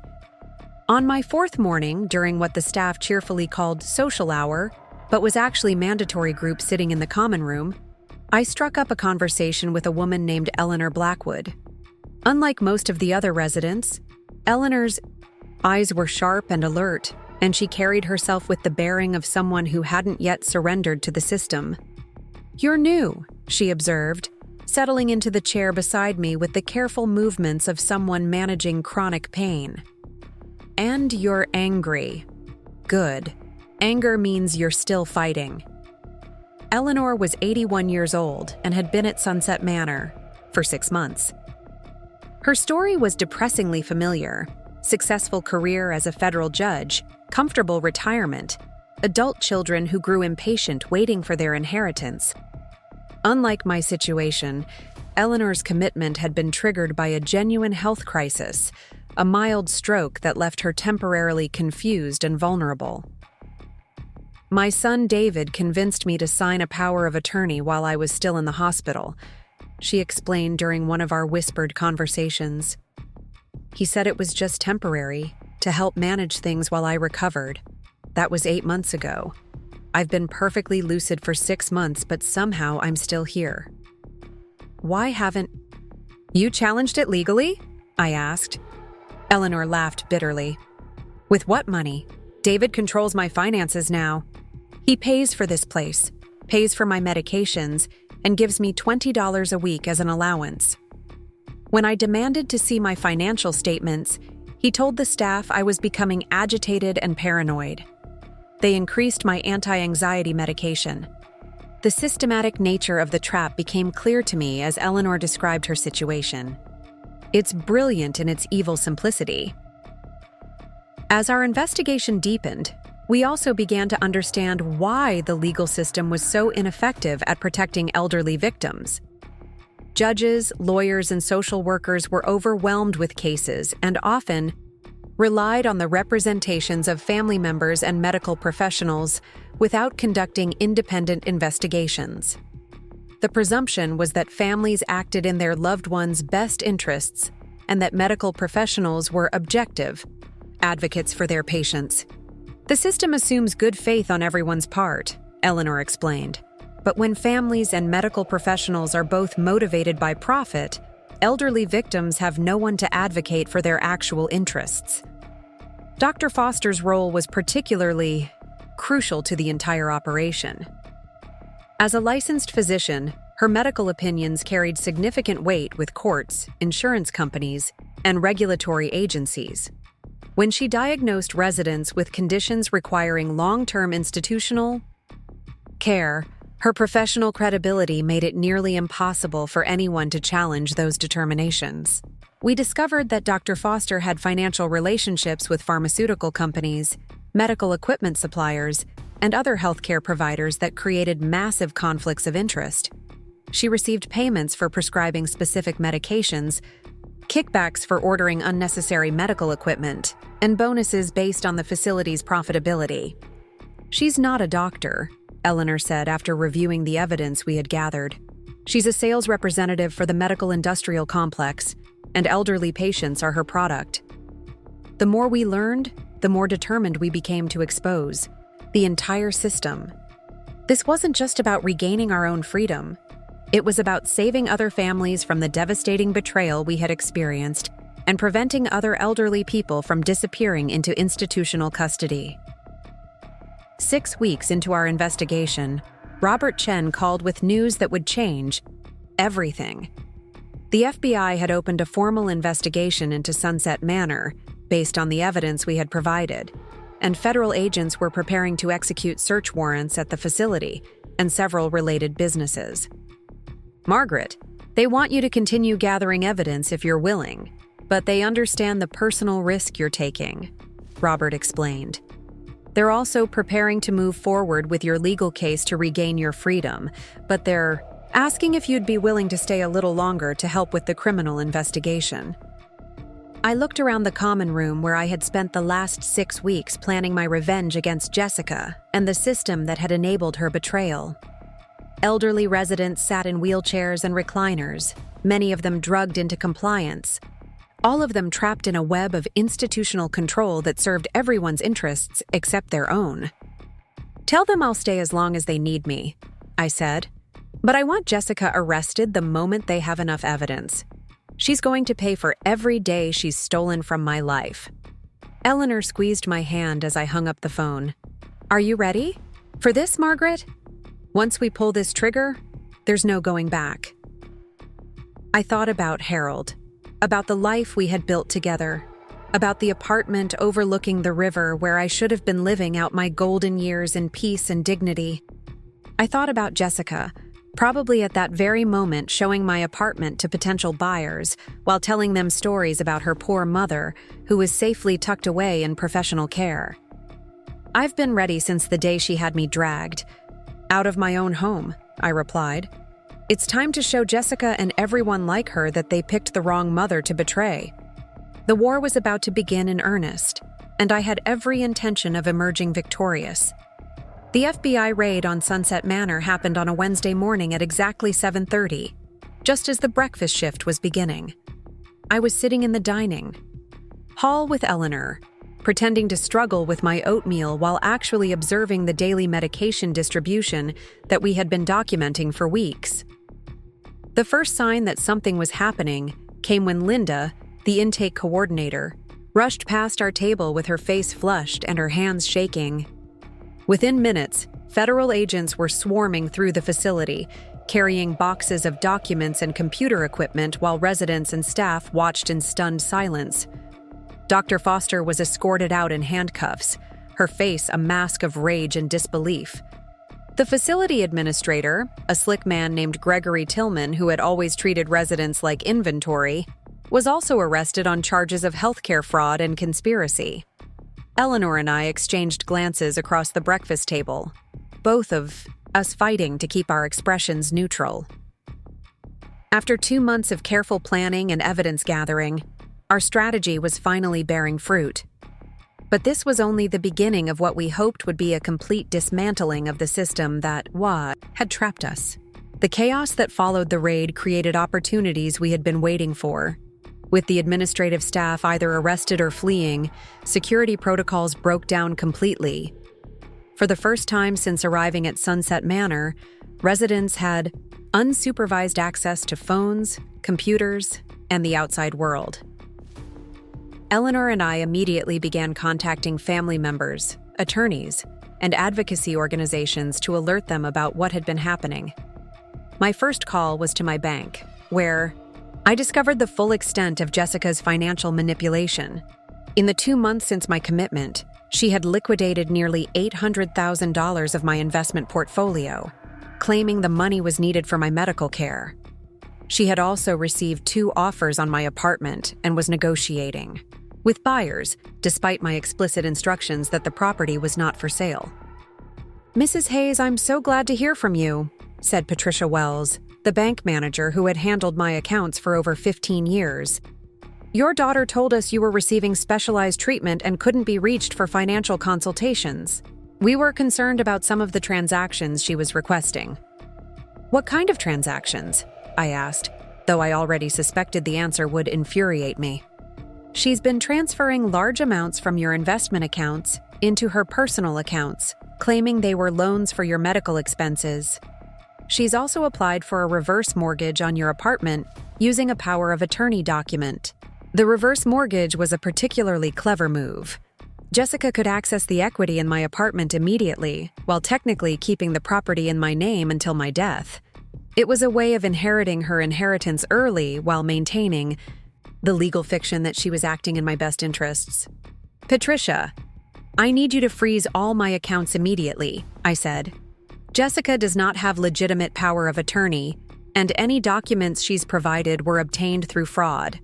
On my 4th morning, during what the staff cheerfully called social hour, but was actually mandatory group sitting in the common room, I struck up a conversation with a woman named Eleanor Blackwood. Unlike most of the other residents, Eleanor's eyes were sharp and alert, and she carried herself with the bearing of someone who hadn't yet surrendered to the system. "You're new," she observed, settling into the chair beside me with the careful movements of someone managing chronic pain. "And you're angry. Good. Anger means you're still fighting." Eleanor was 81 years old and had been at Sunset Manor for 6 months. Her story was depressingly familiar: successful career as a federal judge, comfortable retirement, adult children who grew impatient waiting for their inheritance. Unlike my situation, Eleanor's commitment had been triggered by a genuine health crisis, a mild stroke that left her temporarily confused and vulnerable. "My son David convinced me to sign a power of attorney while I was still in the hospital," she explained during one of our whispered conversations. "He said it was just temporary, to help manage things while I recovered. That was 8 months ago. I've been perfectly lucid for 6 months, but somehow I'm still here." "Why haven't you challenged it legally?" I asked. Eleanor laughed bitterly. "With what money? David controls my finances now. He pays for this place, pays for my medications, and gives me $20 a week as an allowance. When I demanded to see my financial statements, he told the staff I was becoming agitated and paranoid. They increased my anti-anxiety medication." The systematic nature of the trap became clear to me as Eleanor described her situation. It's brilliant in its evil simplicity. As our investigation deepened, we also began to understand why the legal system was so ineffective at protecting elderly victims. Judges, lawyers, and social workers were overwhelmed with cases and often relied on the representations of family members and medical professionals without conducting independent investigations. The presumption was that families acted in their loved ones' best interests and that medical professionals were objective advocates for their patients. "The system assumes good faith on everyone's part," Eleanor explained. "But when families and medical professionals are both motivated by profit, elderly victims have no one to advocate for their actual interests." Dr. Foster's role was particularly crucial to the entire operation. As a licensed physician, her medical opinions carried significant weight with courts, insurance companies, and regulatory agencies. When she diagnosed residents with conditions requiring long-term institutional care, her professional credibility made it nearly impossible for anyone to challenge those determinations. We discovered that Dr. Foster had financial relationships with pharmaceutical companies, medical equipment suppliers, and other healthcare providers that created massive conflicts of interest. She received payments for prescribing specific medications, kickbacks for ordering unnecessary medical equipment, and bonuses based on the facility's profitability. "She's not a doctor," Eleanor said after reviewing the evidence we had gathered. "She's a sales representative for the medical industrial complex, and elderly patients are her product." The more we learned, the more determined we became to expose the entire system. This wasn't just about regaining our own freedom. It was about saving other families from the devastating betrayal we had experienced and preventing other elderly people from disappearing into institutional custody. 6 weeks into our investigation, Robert Chen called with news that would change everything. The FBI had opened a formal investigation into Sunset Manor based on the evidence we had provided, and federal agents were preparing to execute search warrants at the facility and several related businesses. "Margaret, they want you to continue gathering evidence if you're willing, but they understand the personal risk you're taking," Robert explained. "They're also preparing to move forward with your legal case to regain your freedom, but they're asking if you'd be willing to stay a little longer to help with the criminal investigation." I looked around the common room where I had spent the last 6 weeks planning my revenge against Jessica and the system that had enabled her betrayal. Elderly residents sat in wheelchairs and recliners, many of them drugged into compliance, all of them trapped in a web of institutional control that served everyone's interests except their own. "Tell them I'll stay as long as they need me," I said. But I want Jessica arrested the moment they have enough evidence. She's going to pay for every day she's stolen from my life." Eleanor squeezed my hand as I hung up the phone. "Are you ready for this, Margaret? Once we pull this trigger, there's no going back." I thought about Harold, about the life we had built together, about the apartment overlooking the river where I should have been living out my golden years in peace and dignity. I thought about Jessica, probably at that very moment showing my apartment to potential buyers while telling them stories about her poor mother who was safely tucked away in professional care. "I've been ready since the day she had me dragged out of my own home," I replied. "It's time to show Jessica and everyone like her that they picked the wrong mother to betray." The war was about to begin in earnest, and I had every intention of emerging victorious. The FBI raid on Sunset Manor happened on a Wednesday morning at exactly 7:30, just as the breakfast shift was beginning. I was sitting in the dining hall with Eleanor, pretending to struggle with my oatmeal while actually observing the daily medication distribution that we had been documenting for weeks. The first sign that something was happening came when Linda, the intake coordinator, rushed past our table with her face flushed and her hands shaking. Within minutes, federal agents were swarming through the facility, carrying boxes of documents and computer equipment while residents and staff watched in stunned silence. Dr. Foster was escorted out in handcuffs, her face a mask of rage and disbelief. The facility administrator, a slick man named Gregory Tillman who had always treated residents like inventory, was also arrested on charges of healthcare fraud and conspiracy. Eleanor and I exchanged glances across the breakfast table, both of us fighting to keep our expressions neutral. After 2 months of careful planning and evidence gathering, our strategy was finally bearing fruit. But this was only the beginning of what we hoped would be a complete dismantling of the system that had trapped us. The chaos that followed the raid created opportunities we had been waiting for. With the administrative staff either arrested or fleeing, security protocols broke down completely. For the first time since arriving at Sunset Manor, residents had unsupervised access to phones, computers, and the outside world. Eleanor and I immediately began contacting family members, attorneys, and advocacy organizations to alert them about what had been happening. My first call was to my bank, where I discovered the full extent of Jessica's financial manipulation. In the 2 months since my commitment, she had liquidated nearly $800,000 of my investment portfolio, claiming the money was needed for my medical care. She had also received 2 offers on my apartment and was negotiating with buyers, despite my explicit instructions that the property was not for sale. "Mrs. Hayes, I'm so glad to hear from you," said Patricia Wells, the bank manager who had handled my accounts for over 15 years. "Your daughter told us you were receiving specialized treatment and couldn't be reached for financial consultations. We were concerned about some of the transactions she was requesting." "What kind of transactions?" I asked, though I already suspected the answer would infuriate me. "She's been transferring large amounts from your investment accounts into her personal accounts, claiming they were loans for your medical expenses. She's also applied for a reverse mortgage on your apartment using a power of attorney document. The reverse mortgage was a particularly clever move. Jessica could access the equity in my apartment immediately, while technically keeping the property in my name until my death. It was a way of inheriting her inheritance early while maintaining the legal fiction that she was acting in my best interests. "Patricia, I need you to freeze all my accounts immediately," I said. "Jessica does not have legitimate power of attorney, and any documents she's provided were obtained through fraud.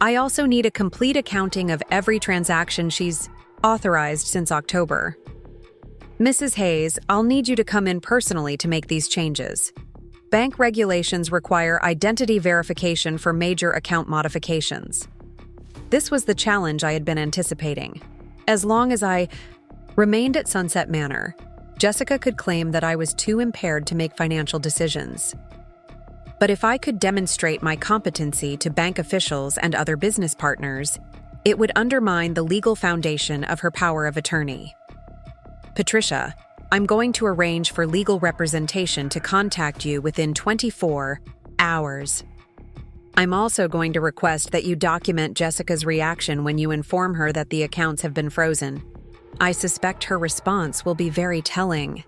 I also need a complete accounting of every transaction she's authorized since October. Mrs. Hayes, I'll need you to come in personally to make these changes. Bank regulations require identity verification for major account modifications." This was the challenge I had been anticipating. As long as I remained at Sunset Manor, Jessica could claim that I was too impaired to make financial decisions. But if I could demonstrate my competency to bank officials and other business partners, it would undermine the legal foundation of her power of attorney. "Patricia, I'm going to arrange for legal representation to contact you within 24 hours. I'm also going to request that you document Jessica's reaction when you inform her that the accounts have been frozen. I suspect her response will be very telling.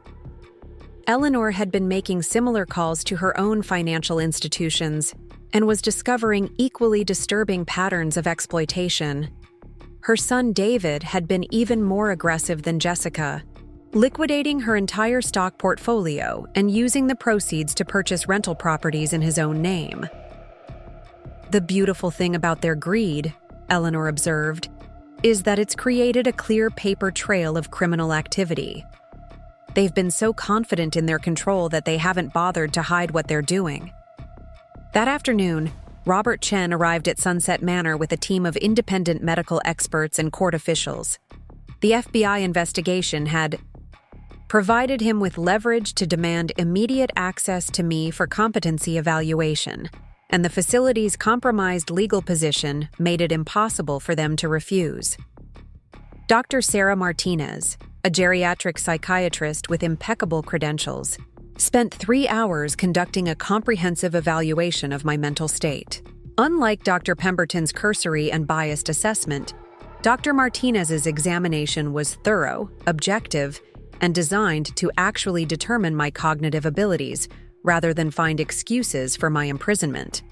Eleanor had been making similar calls to her own financial institutions and was discovering equally disturbing patterns of exploitation. Her son David had been even more aggressive than Jessica, liquidating her entire stock portfolio and using the proceeds to purchase rental properties in his own name. The beautiful thing about their greed, Eleanor observed, is that it's created a clear paper trail of criminal activity. They've been so confident in their control that they haven't bothered to hide what they're doing. That afternoon, Robert Chen arrived at Sunset Manor with a team of independent medical experts and court officials. The FBI investigation had provided him with leverage to demand immediate access to me for competency evaluation, and the facility's compromised legal position made it impossible for them to refuse. Dr. Sarah Martinez, a geriatric psychiatrist with impeccable credentials, spent 3 hours conducting a comprehensive evaluation of my mental state. Unlike Dr. Pemberton's cursory and biased assessment, Dr. Martinez's examination was thorough, objective, and designed to actually determine my cognitive abilities rather than find excuses for my imprisonment.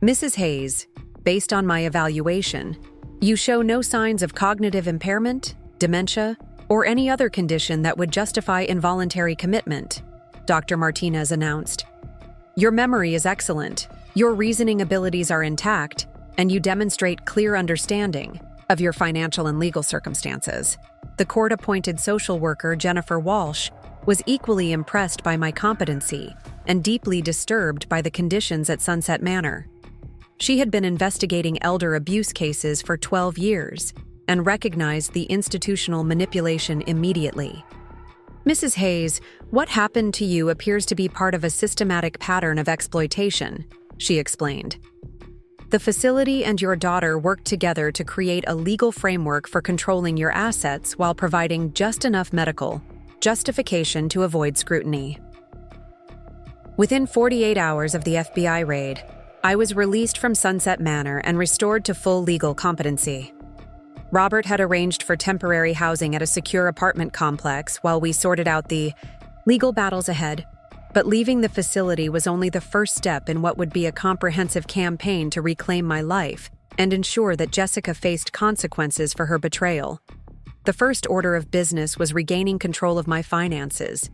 Mrs. Hayes, based on my evaluation, you show no signs of cognitive impairment, dementia, or any other condition that would justify involuntary commitment, Dr. Martinez announced. Your memory is excellent, your reasoning abilities are intact, and you demonstrate clear understanding of your financial and legal circumstances. The court-appointed social worker, Jennifer Walsh, was equally impressed by my competency and deeply disturbed by the conditions at Sunset Manor. She had been investigating elder abuse cases for 12 years and recognized the institutional manipulation immediately. Mrs. Hayes, what happened to you appears to be part of a systematic pattern of exploitation, she explained. The facility and your daughter worked together to create a legal framework for controlling your assets while providing just enough medical justification to avoid scrutiny. Within 48 hours of the FBI raid, I was released from Sunset Manor and restored to full legal competency. Robert had arranged for temporary housing at a secure apartment complex while we sorted out the legal battles ahead, but leaving the facility was only the first step in what would be a comprehensive campaign to reclaim my life and ensure that Jessica faced consequences for her betrayal. The first order of business was regaining control of my finances.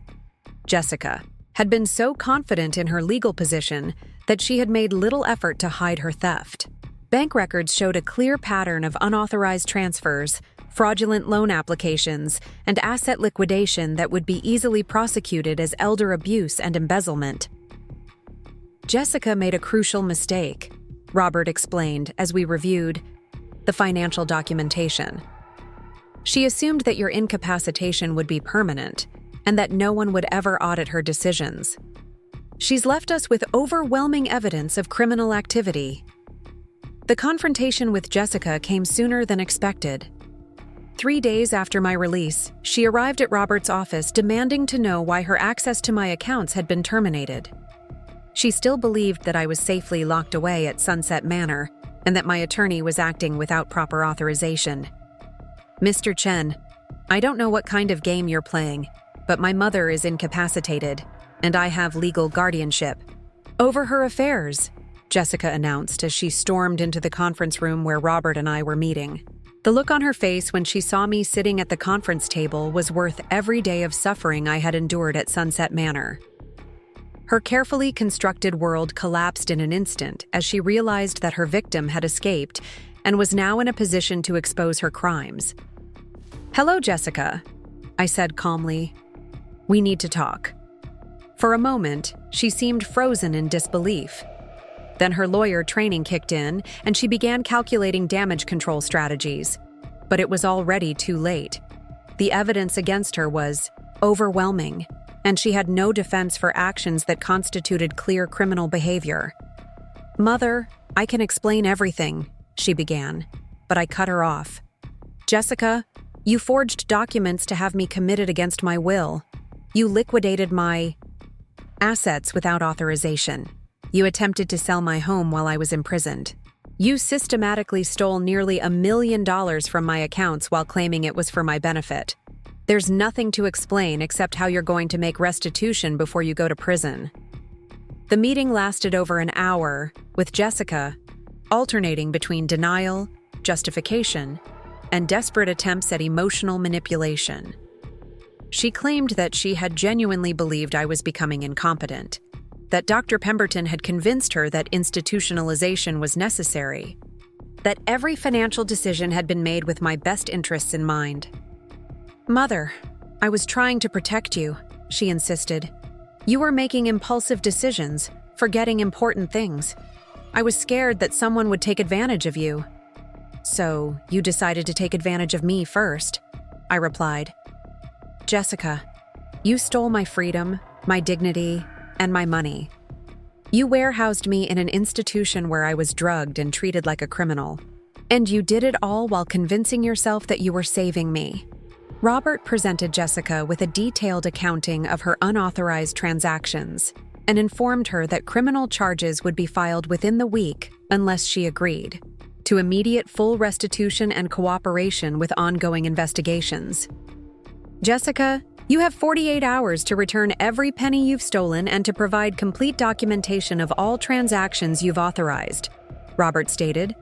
Jessica had been so confident in her legal position that she had made little effort to hide her theft. Bank records showed a clear pattern of unauthorized transfers, fraudulent loan applications, and asset liquidation that would be easily prosecuted as elder abuse and embezzlement. Jessica made a crucial mistake, Robert explained as we reviewed the financial documentation. She assumed that your incapacitation would be permanent and that no one would ever audit her decisions. She's left us with overwhelming evidence of criminal activity. The confrontation with Jessica came sooner than expected. 3 days after my release, she arrived at Robert's office demanding to know why her access to my accounts had been terminated. She still believed that I was safely locked away at Sunset Manor and that my attorney was acting without proper authorization. Mr. Chen, I don't know what kind of game you're playing, but my mother is incapacitated, and I have legal guardianship over her affairs, Jessica announced as she stormed into the conference room where Robert and I were meeting. The look on her face when she saw me sitting at the conference table was worth every day of suffering I had endured at Sunset Manor. Her carefully constructed world collapsed in an instant as she realized that her victim had escaped and was now in a position to expose her crimes. "Hello, Jessica," I said calmly. "We need to talk." For a moment, she seemed frozen in disbelief. Then her lawyer training kicked in, and she began calculating damage control strategies. But it was already too late. The evidence against her was overwhelming, and she had no defense for actions that constituted clear criminal behavior. "Mother, I can explain everything," she began, but I cut her off. "Jessica, You forged documents to have me committed against my will. You liquidated my assets without authorization. You attempted to sell my home while I was imprisoned. You systematically stole nearly $1 million from my accounts while claiming it was for my benefit. There's nothing to explain except how you're going to make restitution before you go to prison. The meeting lasted over an hour, with Jessica alternating between denial, justification, and desperate attempts at emotional manipulation. She claimed that she had genuinely believed I was becoming incompetent, that Dr. Pemberton had convinced her that institutionalization was necessary, that every financial decision had been made with my best interests in mind. "Mother, I was trying to protect you," she insisted. "You were making impulsive decisions, forgetting important things. I was scared that someone would take advantage of you." "So, you decided to take advantage of me first," I replied. "Jessica, you stole my freedom, my dignity, and my money. You warehoused me in an institution where I was drugged and treated like a criminal. And you did it all while convincing yourself that you were saving me." Robert presented Jessica with a detailed accounting of her unauthorized transactions and informed her that criminal charges would be filed within the week unless she agreed to immediate full restitution and cooperation with ongoing investigations. "Jessica, you have 48 hours to return every penny you've stolen and to provide complete documentation of all transactions you've authorized," Robert stated.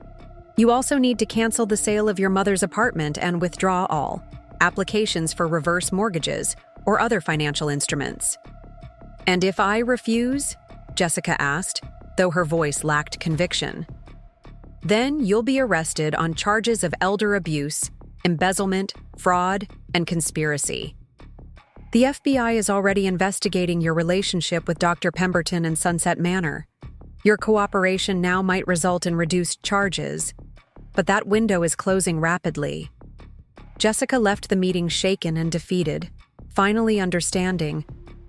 "You also need to cancel the sale of your mother's apartment and withdraw all applications for reverse mortgages or other financial instruments." "And if I refuse?" Jessica asked, though her voice lacked conviction. "Then you'll be arrested on charges of elder abuse, embezzlement, fraud, and conspiracy. The FBI is already investigating your relationship with Dr. Pemberton and Sunset Manor. Your cooperation now might result in reduced charges, but that window is closing rapidly." Jessica left the meeting shaken and defeated, finally understanding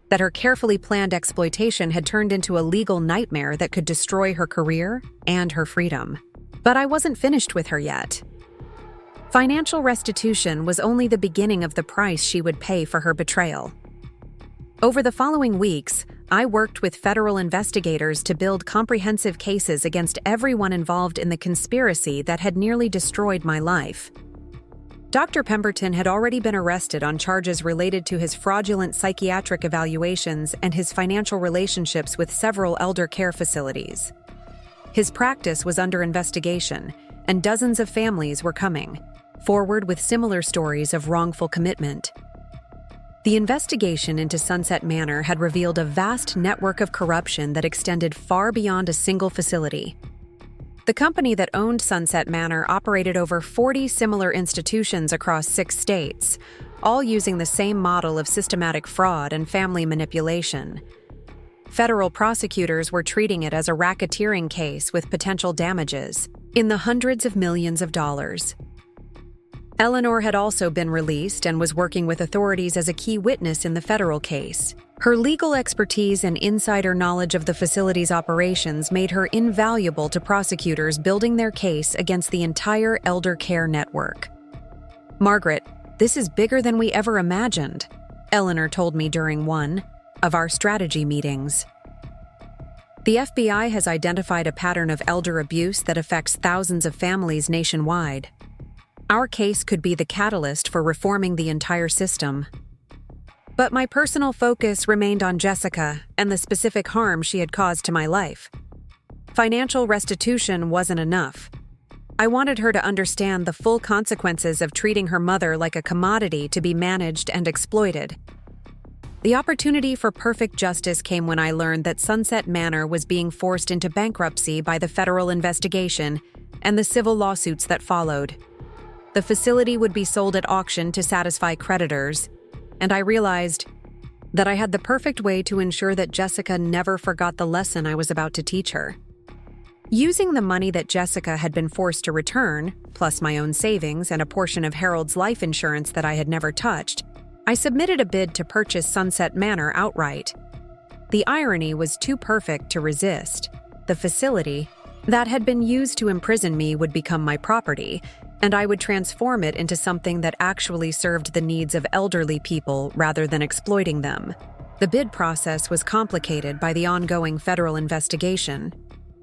that her carefully planned exploitation had turned into a legal nightmare that could destroy her career and her freedom. But I wasn't finished with her yet. Financial restitution was only the beginning of the price she would pay for her betrayal. Over the following weeks, I worked with federal investigators to build comprehensive cases against everyone involved in the conspiracy that had nearly destroyed my life. Dr. Pemberton had already been arrested on charges related to his fraudulent psychiatric evaluations and his financial relationships with several elder care facilities. His practice was under investigation, and dozens of families were coming forward with similar stories of wrongful commitment. The investigation into Sunset Manor had revealed a vast network of corruption that extended far beyond a single facility. The company that owned Sunset Manor operated over 40 similar institutions across 6 states, all using the same model of systematic fraud and family manipulation. Federal prosecutors were treating it as a racketeering case with potential damages in the hundreds of millions of dollars. Eleanor had also been released and was working with authorities as a key witness in the federal case. Her legal expertise and insider knowledge of the facility's operations made her invaluable to prosecutors building their case against the entire elder care network. "Margaret, this is bigger than we ever imagined," Eleanor told me during one of our strategy meetings. "The FBI has identified a pattern of elder abuse that affects thousands of families nationwide. Our case could be the catalyst for reforming the entire system." But my personal focus remained on Jessica and the specific harm she had caused to my life. Financial restitution wasn't enough. I wanted her to understand the full consequences of treating her mother like a commodity to be managed and exploited. The opportunity for perfect justice came when I learned that Sunset Manor was being forced into bankruptcy by the federal investigation and the civil lawsuits that followed. The facility would be sold at auction to satisfy creditors, and I realized that I had the perfect way to ensure that Jessica never forgot the lesson I was about to teach her. Using the money that Jessica had been forced to return, plus my own savings and a portion of Harold's life insurance that I had never touched, I submitted a bid to purchase Sunset Manor outright. The irony was too perfect to resist. The facility that had been used to imprison me would become my property, and I would transform it into something that actually served the needs of elderly people rather than exploiting them. The bid process was complicated by the ongoing federal investigation,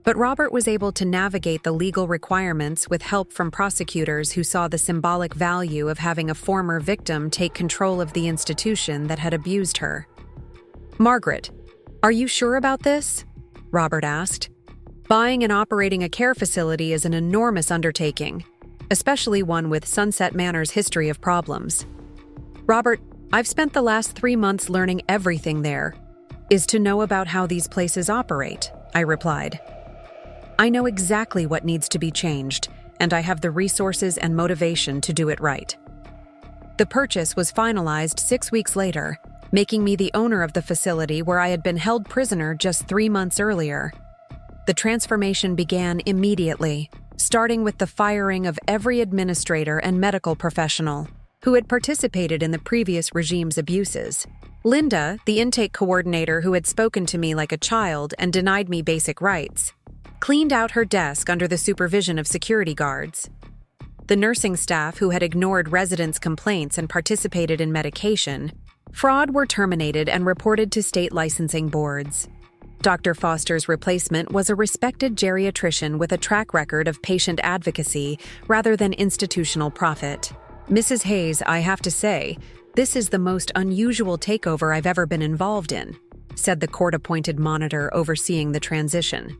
but Robert was able to navigate the legal requirements with help from prosecutors who saw the symbolic value of having a former victim take control of the institution that had abused her. "Margaret, are you sure about this?" Robert asked. "Buying and operating a care facility is an enormous undertaking, especially one with Sunset Manor's history of problems." "Robert, I've spent the last 3 months learning everything there is to know about how these places operate," I replied. "I know exactly what needs to be changed, and I have the resources and motivation to do it right." The purchase was finalized 6 weeks later, making me the owner of the facility where I had been held prisoner just 3 months earlier. The transformation began immediately, starting with the firing of every administrator and medical professional who had participated in the previous regime's abuses. Linda, the intake coordinator who had spoken to me like a child and denied me basic rights, cleaned out her desk under the supervision of security guards. The nursing staff who had ignored residents' complaints and participated in medication fraud were terminated and reported to state licensing boards. Dr. Foster's replacement was a respected geriatrician with a track record of patient advocacy rather than institutional profit. "Mrs. Hayes, I have to say, this is the most unusual takeover I've ever been involved in," said the court-appointed monitor overseeing the transition.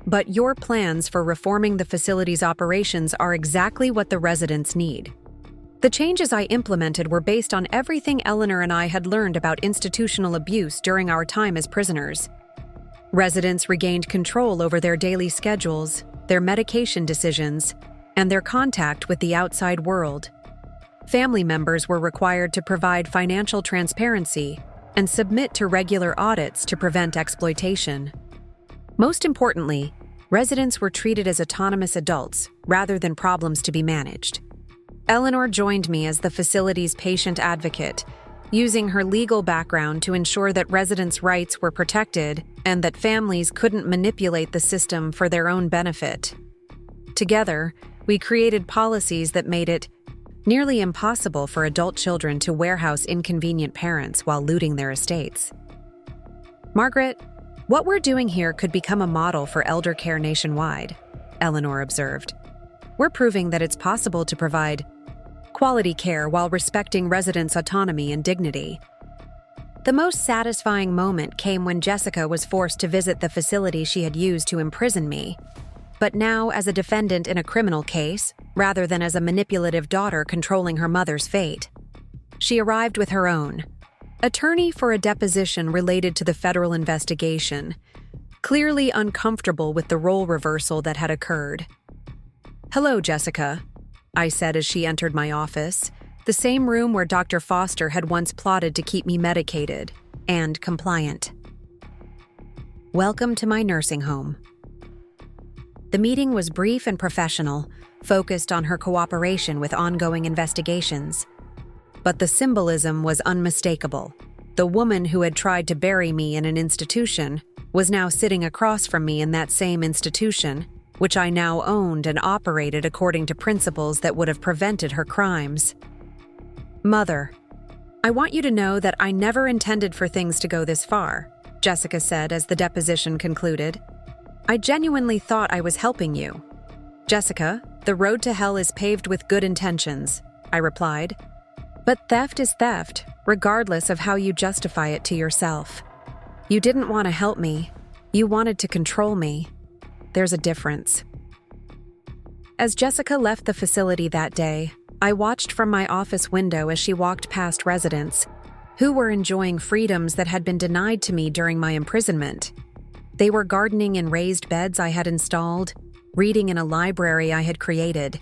"But your plans for reforming the facility's operations are exactly what the residents need." The changes I implemented were based on everything Eleanor and I had learned about institutional abuse during our time as prisoners. Residents regained control over their daily schedules, their medication decisions, and their contact with the outside world. Family members were required to provide financial transparency and submit to regular audits to prevent exploitation. Most importantly, residents were treated as autonomous adults rather than problems to be managed. Eleanor joined me as the facility's patient advocate, using her legal background to ensure that residents' rights were protected and that families couldn't manipulate the system for their own benefit. Together, we created policies that made it nearly impossible for adult children to warehouse inconvenient parents while looting their estates. "Margaret, what we're doing here could become a model for elder care nationwide," Eleanor observed. "We're proving that it's possible to provide quality care while respecting residents' autonomy and dignity." The most satisfying moment came when Jessica was forced to visit the facility she had used to imprison me, but now as a defendant in a criminal case, rather than as a manipulative daughter controlling her mother's fate. She arrived with her own attorney for a deposition related to the federal investigation, clearly uncomfortable with the role reversal that had occurred. "Hello, Jessica," I said as she entered my office, the same room where Dr. Foster had once plotted to keep me medicated and compliant. "Welcome to my nursing home." The meeting was brief and professional, focused on her cooperation with ongoing investigations. But the symbolism was unmistakable. The woman who had tried to bury me in an institution was now sitting across from me in that same institution, which I now owned and operated according to principles that would have prevented her crimes. "Mother, I want you to know that I never intended for things to go this far," Jessica said as the deposition concluded. "I genuinely thought I was helping you." "Jessica, the road to hell is paved with good intentions," I replied. "But theft is theft, regardless of how you justify it to yourself. You didn't want to help me. You wanted to control me. There's a difference." As Jessica left the facility that day, I watched from my office window as she walked past residents who were enjoying freedoms that had been denied to me during my imprisonment. They were gardening in raised beds I had installed, reading in a library I had created,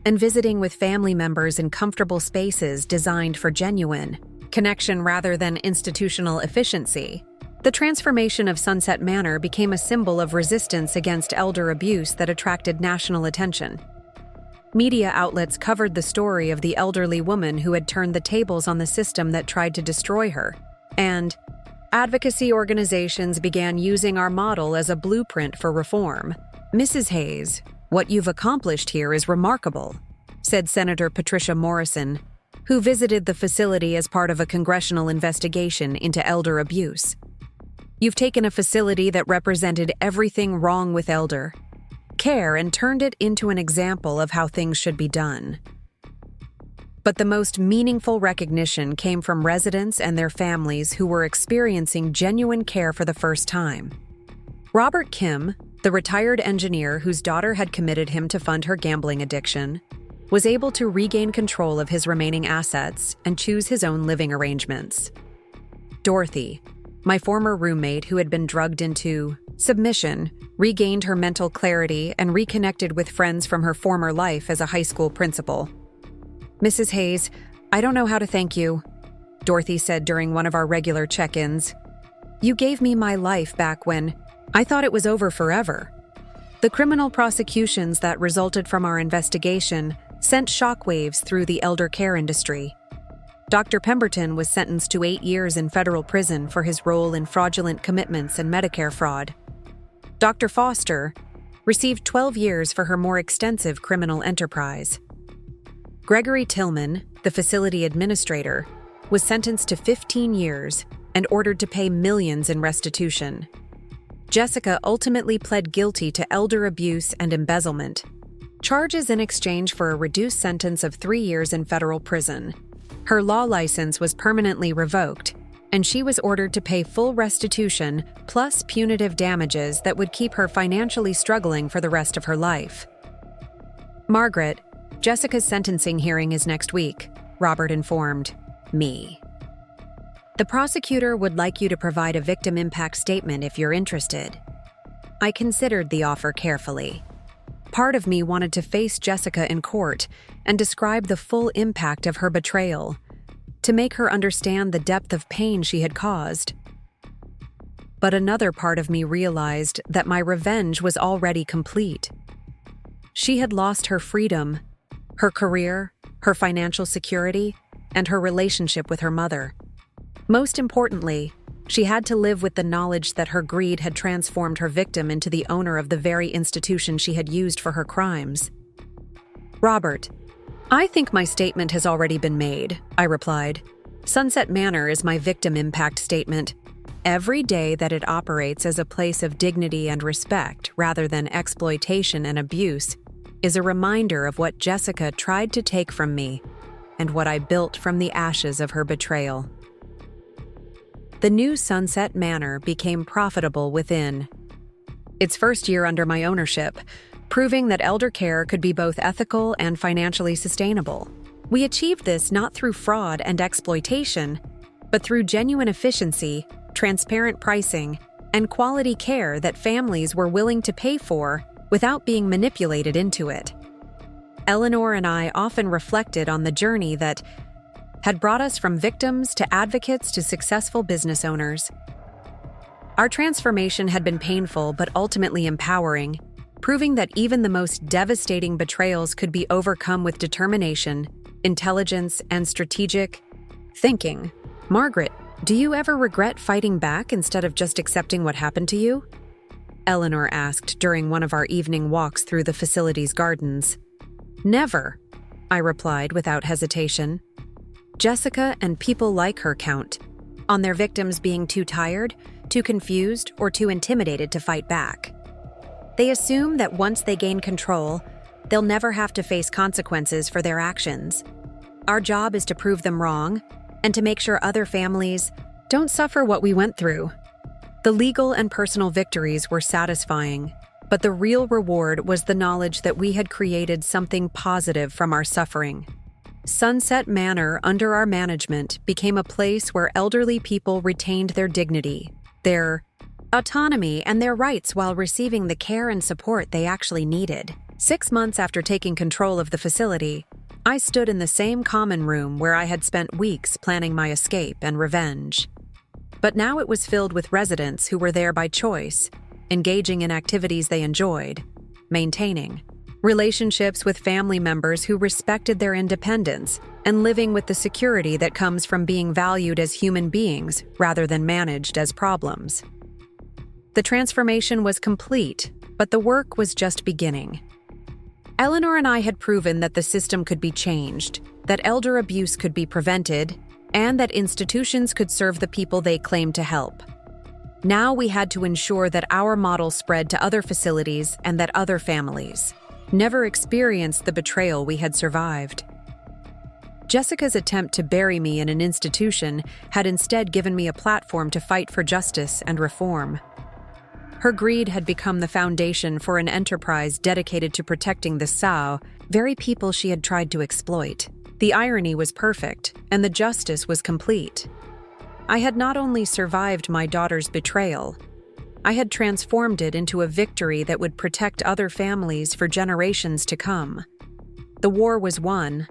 and visiting with family members in comfortable spaces designed for genuine connection rather than institutional efficiency. The transformation of Sunset Manor became a symbol of resistance against elder abuse that attracted national attention. Media outlets covered the story of the elderly woman who had turned the tables on the system that tried to destroy her, and advocacy organizations began using our model as a blueprint for reform. "Mrs. Hayes, what you've accomplished here is remarkable," said Senator Patricia Morrison, who visited the facility as part of a congressional investigation into elder abuse. You've taken a facility that represented everything wrong with elder care and turned it into an example of how things should be done. But the most meaningful recognition came from residents and their families who were experiencing genuine care for the first time. Robert Kim, the retired engineer whose daughter had committed him to fund her gambling addiction, was able to regain control of his remaining assets and choose his own living arrangements. Dorothy, my former roommate who had been drugged into submission, regained her mental clarity and reconnected with friends from her former life as a high school principal. Mrs. Hayes, I don't know how to thank you, Dorothy said during one of our regular check-ins. You gave me my life back when I thought it was over forever. The criminal prosecutions that resulted from our investigation sent shockwaves through the elder care industry. Dr. Pemberton was sentenced to 8 years in federal prison for his role in fraudulent commitments and Medicare fraud. Dr. Foster received 12 years for her more extensive criminal enterprise. Gregory Tillman, the facility administrator, was sentenced to 15 years and ordered to pay millions in restitution. Jessica ultimately pled guilty to elder abuse and embezzlement, charges in exchange for a reduced sentence of 3 years in federal prison. Her law license was permanently revoked, and she was ordered to pay full restitution plus punitive damages that would keep her financially struggling for the rest of her life. Margaret, Jessica's sentencing hearing is next week, Robert informed me. The prosecutor would like you to provide a victim impact statement if you're interested. I considered the offer carefully. Part of me wanted to face Jessica in court and describe the full impact of her betrayal, to make her understand the depth of pain she had caused. But another part of me realized that my revenge was already complete. She had lost her freedom, her career, her financial security, and her relationship with her mother. Most importantly, she had to live with the knowledge that her greed had transformed her victim into the owner of the very institution she had used for her crimes. Robert, I think my statement has already been made, I replied. Sunset Manor is my victim impact statement. Every day that it operates as a place of dignity and respect rather than exploitation and abuse is a reminder of what Jessica tried to take from me and what I built from the ashes of her betrayal. The new Sunset Manor became profitable within its first year under my ownership, proving that elder care could be both ethical and financially sustainable. We achieved this not through fraud and exploitation, but through genuine efficiency, transparent pricing, and quality care that families were willing to pay for without being manipulated into it. Eleanor and I often reflected on the journey that had brought us from victims to advocates to successful business owners. Our transformation had been painful but ultimately empowering, proving that even the most devastating betrayals could be overcome with determination, intelligence, and strategic thinking. Margaret, do you ever regret fighting back instead of just accepting what happened to you? Eleanor asked during one of our evening walks through the facility's gardens. Never, I replied without hesitation. Jessica and people like her count on their victims being too tired, too confused, or too intimidated to fight back. They assume that once they gain control, they'll never have to face consequences for their actions. Our job is to prove them wrong and to make sure other families don't suffer what we went through. The legal and personal victories were satisfying, but the real reward was the knowledge that we had created something positive from our suffering. Sunset Manor, under our management, became a place where elderly people retained their dignity, their autonomy, and their rights while receiving the care and support they actually needed. 6 months after taking control of the facility, I stood in the same common room where I had spent weeks planning my escape and revenge. But now it was filled with residents who were there by choice, engaging in activities they enjoyed, maintaining relationships with family members who respected their independence, and living with the security that comes from being valued as human beings rather than managed as problems. The transformation was complete, but the work was just beginning. Eleanor and I had proven that the system could be changed, that elder abuse could be prevented, and that institutions could serve the people they claimed to help. Now we had to ensure that our model spread to other facilities and that other families never experienced the betrayal we had survived. Jessica's attempt to bury me in an institution had instead given me a platform to fight for justice and reform. Her greed had become the foundation for an enterprise dedicated to protecting the Sao, very people she had tried to exploit. The irony was perfect, and the justice was complete. I had not only survived my daughter's betrayal, I had transformed it into a victory that would protect other families for generations to come. The war was won,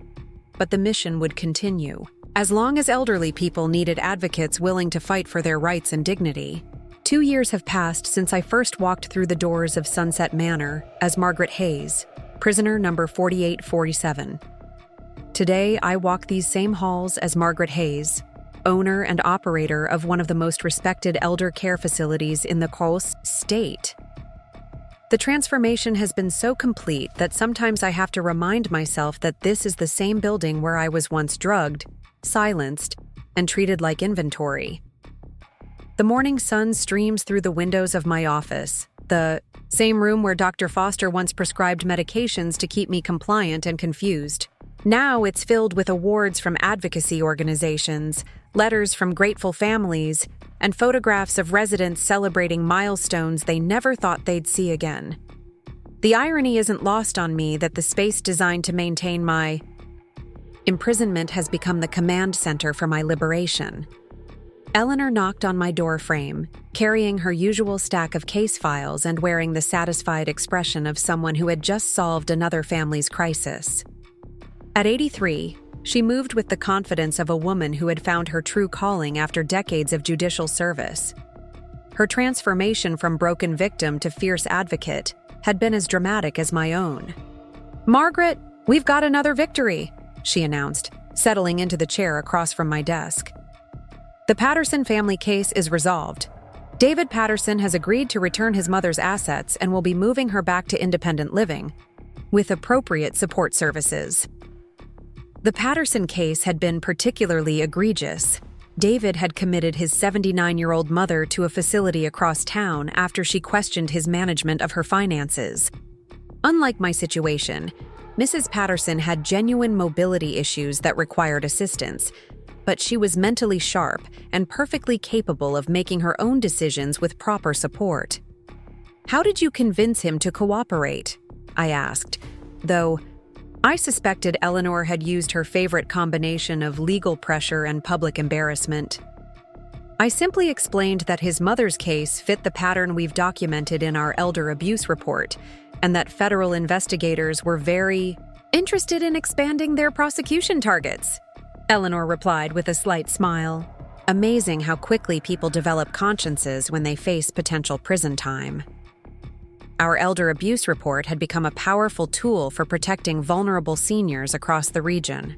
but the mission would continue. As long as elderly people needed advocates willing to fight for their rights and dignity. 2 years have passed since I first walked through the doors of Sunset Manor as Margaret Hayes, prisoner number 4847. Today, I walk these same halls as Margaret Hayes, owner and operator of one of the most respected elder care facilities in the Coast State. The transformation has been so complete that sometimes I have to remind myself that this is the same building where I was once drugged, silenced, and treated like inventory. The morning sun streams through the windows of my office, the same room where Dr. Foster once prescribed medications to keep me compliant and confused. Now it's filled with awards from advocacy organizations, letters from grateful families, and photographs of residents celebrating milestones they never thought they'd see again. The irony isn't lost on me that the space designed to maintain my imprisonment has become the command center for my liberation. Eleanor knocked on my door frame, carrying her usual stack of case files and wearing the satisfied expression of someone who had just solved another family's crisis. At 83, she moved with the confidence of a woman who had found her true calling after decades of judicial service. Her transformation from broken victim to fierce advocate had been as dramatic as my own. "Margaret, we've got another victory," she announced, settling into the chair across from my desk. "The Patterson family case is resolved. David Patterson has agreed to return his mother's assets and will be moving her back to independent living, with appropriate support services." The Patterson case had been particularly egregious. David had committed his 79-year-old mother to a facility across town after she questioned his management of her finances. Unlike my situation, Mrs. Patterson had genuine mobility issues that required assistance, but she was mentally sharp and perfectly capable of making her own decisions with proper support. "How did you convince him to cooperate?" I asked, though I suspected Eleanor had used her favorite combination of legal pressure and public embarrassment. I simply explained that his mother's case fit the pattern we've documented in our elder abuse report, and that federal investigators were very interested in expanding their prosecution targets. Eleanor replied with a slight smile. Amazing how quickly people develop consciences when they face potential prison time. Our elder abuse report had become a powerful tool for protecting vulnerable seniors across the region.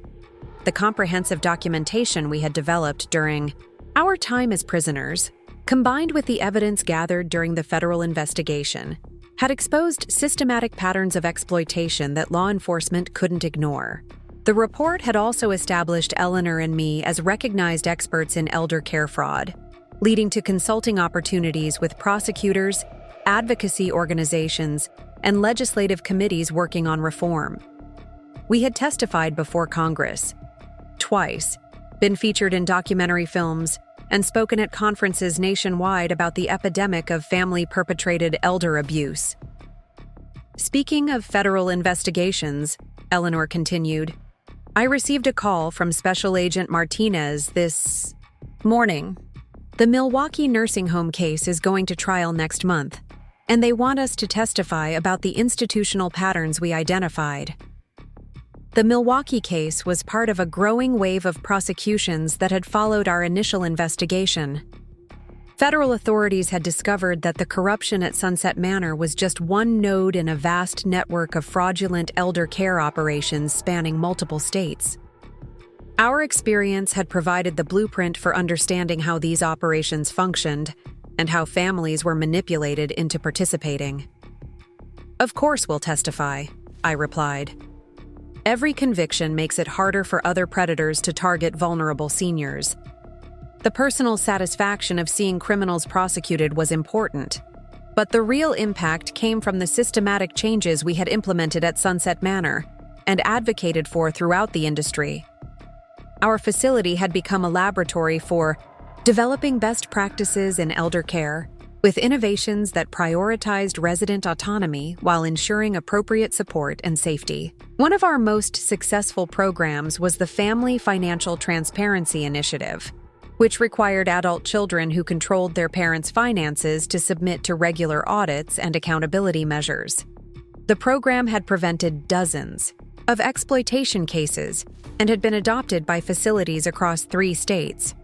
The comprehensive documentation we had developed during our time as prisoners, combined with the evidence gathered during the federal investigation, had exposed systematic patterns of exploitation that law enforcement couldn't ignore. The report had also established Eleanor and me as recognized experts in elder care fraud, leading to consulting opportunities with prosecutors, advocacy organizations, and legislative committees working on reform. We had testified before Congress, twice, been featured in documentary films, and spoken at conferences nationwide about the epidemic of family-perpetrated elder abuse. Speaking of federal investigations, Eleanor continued, I received a call from Special Agent Martinez this morning. The Milwaukee nursing home case is going to trial next month, and they want us to testify about the institutional patterns we identified. The Milwaukee case was part of a growing wave of prosecutions that had followed our initial investigation. Federal authorities had discovered that the corruption at Sunset Manor was just one node in a vast network of fraudulent elder care operations spanning multiple states. Our experience had provided the blueprint for understanding how these operations functioned and how families were manipulated into participating. Of course we'll testify, I replied. Every conviction makes it harder for other predators to target vulnerable seniors. The personal satisfaction of seeing criminals prosecuted was important, but the real impact came from the systematic changes we had implemented at Sunset Manor and advocated for throughout the industry. Our facility had become a laboratory for developing best practices in elder care, with innovations that prioritized resident autonomy while ensuring appropriate support and safety. One of our most successful programs was the Family Financial Transparency Initiative, which required adult children who controlled their parents' finances to submit to regular audits and accountability measures. The program had prevented dozens of exploitation cases and had been adopted by facilities across 3 states.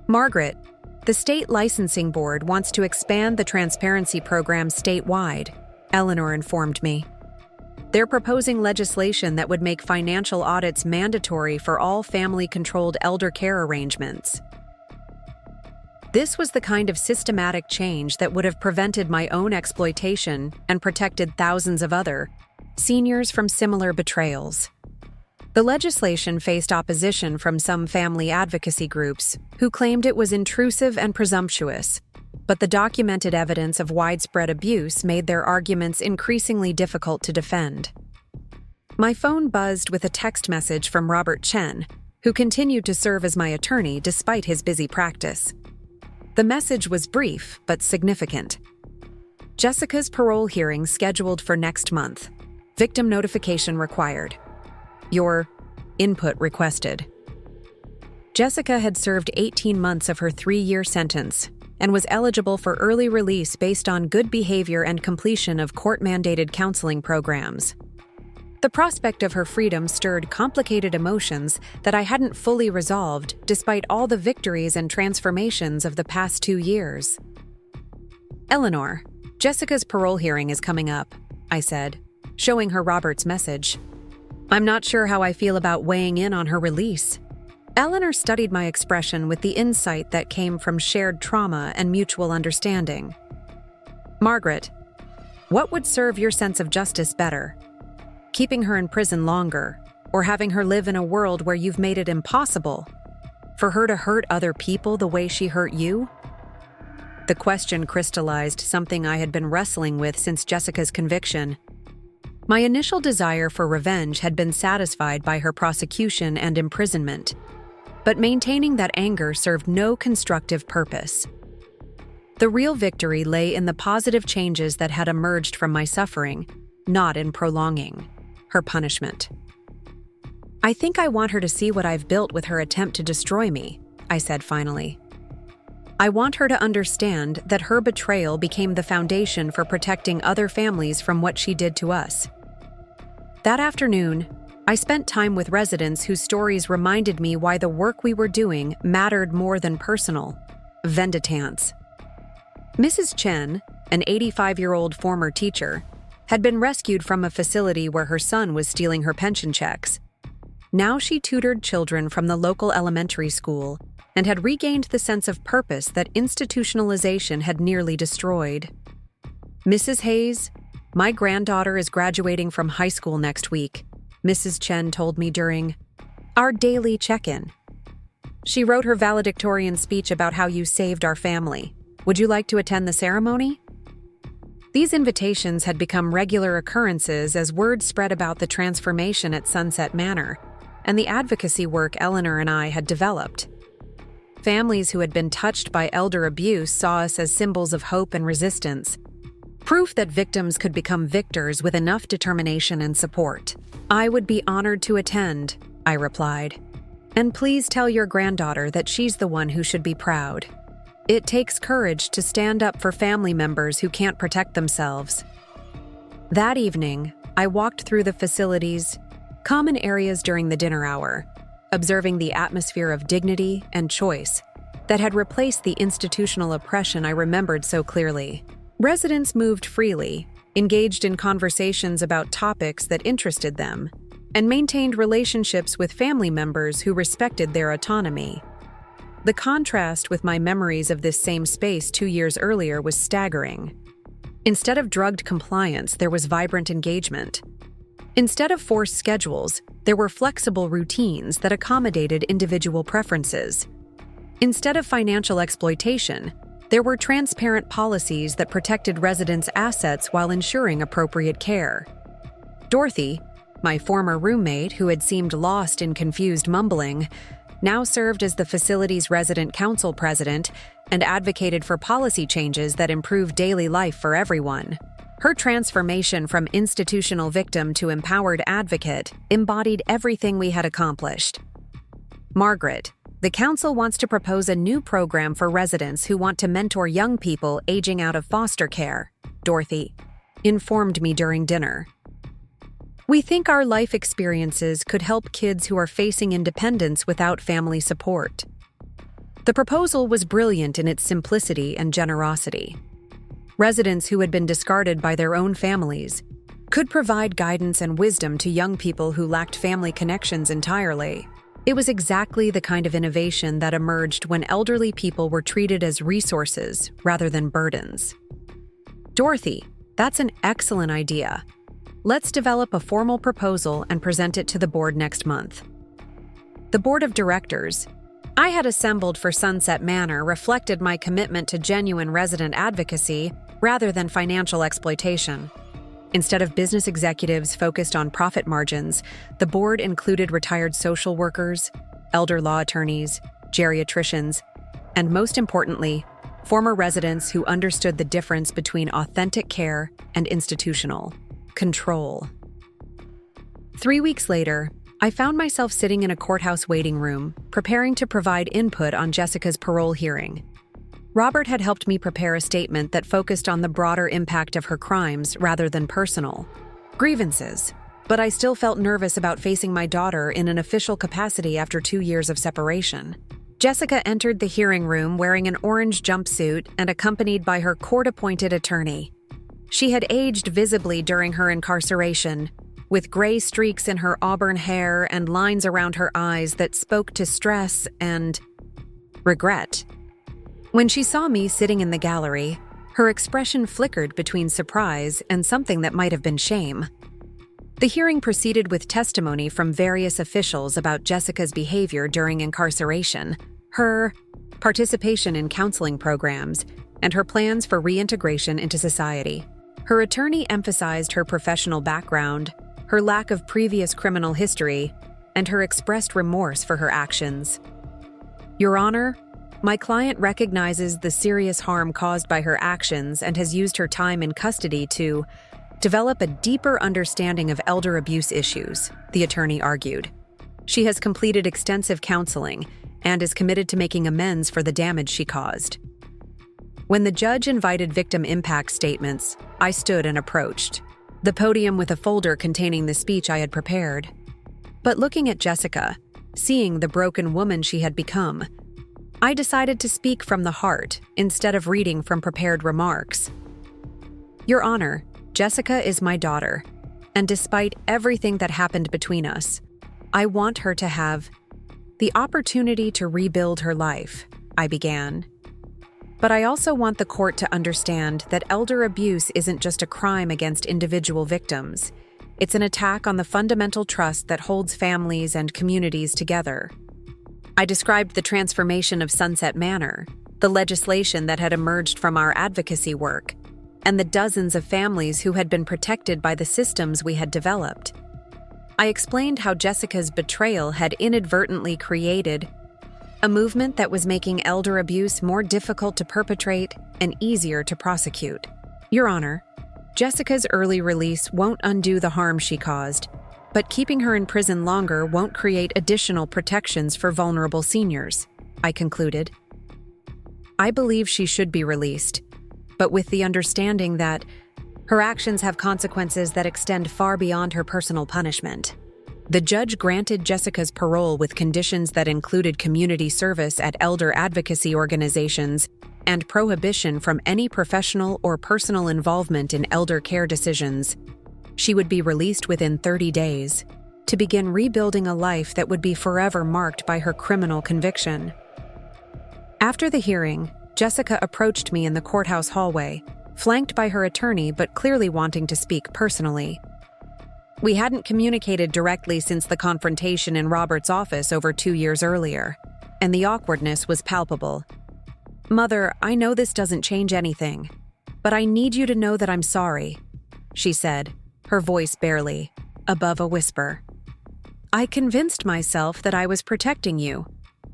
Margaret, the state licensing board wants to expand the transparency program statewide, Eleanor informed me. They're proposing legislation that would make financial audits mandatory for all family-controlled elder care arrangements. This was the kind of systematic change that would have prevented my own exploitation and protected thousands of other seniors from similar betrayals. The legislation faced opposition from some family advocacy groups who claimed it was intrusive and presumptuous, but the documented evidence of widespread abuse made their arguments increasingly difficult to defend. My phone buzzed with a text message from Robert Chen, who continued to serve as my attorney despite his busy practice. The message was brief but significant. Jessica's parole hearing scheduled for next month. Victim notification required. Your input requested. Jessica had served 18 months of her 3-year sentence and was eligible for early release based on good behavior and completion of court-mandated counseling programs. The prospect of her freedom stirred complicated emotions that I hadn't fully resolved despite all the victories and transformations of the past 2 years. Eleanor, Jessica's parole hearing is coming up, I said, showing her Robert's message. I'm not sure how I feel about weighing in on her release. Eleanor studied my expression with the insight that came from shared trauma and mutual understanding. Margaret, what would serve your sense of justice better? Keeping her in prison longer, or having her live in a world where you've made it impossible for her to hurt other people the way she hurt you? The question crystallized something I had been wrestling with since Jessica's conviction. My initial desire for revenge had been satisfied by her prosecution and imprisonment, but maintaining that anger served no constructive purpose. The real victory lay in the positive changes that had emerged from my suffering, not in prolonging her punishment. I think I want her to see what I've built with her attempt to destroy me, I said finally. I want her to understand that her betrayal became the foundation for protecting other families from what she did to us. That afternoon, I spent time with residents whose stories reminded me why the work we were doing mattered more than personal vendetants. Mrs. Chen, an 85-year-old former teacher, had been rescued from a facility where her son was stealing her pension checks. Now she tutored children from the local elementary school and had regained the sense of purpose that institutionalization had nearly destroyed. Mrs. Hayes, my granddaughter is graduating from high school next week, Mrs. Chen told me during our daily check-in. She wrote her valedictorian speech about how you saved our family. Would you like to attend the ceremony? These invitations had become regular occurrences as word spread about the transformation at Sunset Manor and the advocacy work Eleanor and I had developed. Families who had been touched by elder abuse saw us as symbols of hope and resistance, proof that victims could become victors with enough determination and support. I would be honored to attend, I replied. And please tell your granddaughter that she's the one who should be proud. It takes courage to stand up for family members who can't protect themselves. That evening, I walked through the facility's common areas during the dinner hour, observing the atmosphere of dignity and choice that had replaced the institutional oppression I remembered so clearly. Residents moved freely, engaged in conversations about topics that interested them, and maintained relationships with family members who respected their autonomy. The contrast with my memories of this same space 2 years earlier was staggering. Instead of drugged compliance, there was vibrant engagement, Instead of forced schedules, there were flexible routines that accommodated individual preferences. Instead of financial exploitation, there were transparent policies that protected residents' assets while ensuring appropriate care. Dorothy, my former roommate who had seemed lost in confused mumbling, now served as the facility's resident council president and advocated for policy changes that improved daily life for everyone. Her transformation from institutional victim to empowered advocate embodied everything we had accomplished. Margaret, the council wants to propose a new program for residents who want to mentor young people aging out of foster care, Dorothy informed me during dinner. We think our life experiences could help kids who are facing independence without family support. The proposal was brilliant in its simplicity and generosity. Residents who had been discarded by their own families could provide guidance and wisdom to young people who lacked family connections entirely. It was exactly the kind of innovation that emerged when elderly people were treated as resources rather than burdens. Dorothy, that's an excellent idea. Let's develop a formal proposal and present it to the board next month. The board of directors I had assembled for Sunset Manor reflected my commitment to genuine resident advocacy rather than financial exploitation. Instead of business executives focused on profit margins, the board included retired social workers, elder law attorneys, geriatricians, and most importantly, former residents who understood the difference between authentic care and institutional control. 3 weeks later, I found myself sitting in a courthouse waiting room, preparing to provide input on Jessica's parole hearing. Robert had helped me prepare a statement that focused on the broader impact of her crimes rather than personal grievances, but I still felt nervous about facing my daughter in an official capacity after 2 years of separation. Jessica entered the hearing room wearing an orange jumpsuit and accompanied by her court-appointed attorney. She had aged visibly during her incarceration, with gray streaks in her auburn hair and lines around her eyes that spoke to stress and regret. When she saw me sitting in the gallery, her expression flickered between surprise and something that might have been shame. The hearing proceeded with testimony from various officials about Jessica's behavior during incarceration, her participation in counseling programs, and her plans for reintegration into society. Her attorney emphasized her professional background, her lack of previous criminal history, and her expressed remorse for her actions. Your Honor, my client recognizes the serious harm caused by her actions and has used her time in custody to develop a deeper understanding of elder abuse issues, the attorney argued. She has completed extensive counseling and is committed to making amends for the damage she caused. When the judge invited victim impact statements, I stood and approached the podium with a folder containing the speech I had prepared. But looking at Jessica, seeing the broken woman she had become, I decided to speak from the heart instead of reading from prepared remarks. Your Honor, Jessica is my daughter, and despite everything that happened between us, I want her to have the opportunity to rebuild her life, I began. But I also want the court to understand that elder abuse isn't just a crime against individual victims. It's an attack on the fundamental trust that holds families and communities together. I described the transformation of Sunset Manor, the legislation that had emerged from our advocacy work, and the dozens of families who had been protected by the systems we had developed. I explained how Jessica's betrayal had inadvertently created a movement that was making elder abuse more difficult to perpetrate and easier to prosecute. Your Honor, Jessica's early release won't undo the harm she caused, but keeping her in prison longer won't create additional protections for vulnerable seniors, I concluded. I believe she should be released, but with the understanding that her actions have consequences that extend far beyond her personal punishment. The judge granted Jessica's parole with conditions that included community service at elder advocacy organizations and prohibition from any professional or personal involvement in elder care decisions. She would be released within 30 days to begin rebuilding a life that would be forever marked by her criminal conviction. After the hearing, Jessica approached me in the courthouse hallway, flanked by her attorney but clearly wanting to speak personally. We hadn't communicated directly since the confrontation in Robert's office over 2 years earlier, and the awkwardness was palpable. "Mother, I know this doesn't change anything, but I need you to know that I'm sorry," she said, her voice barely above a whisper. "I convinced myself that I was protecting you,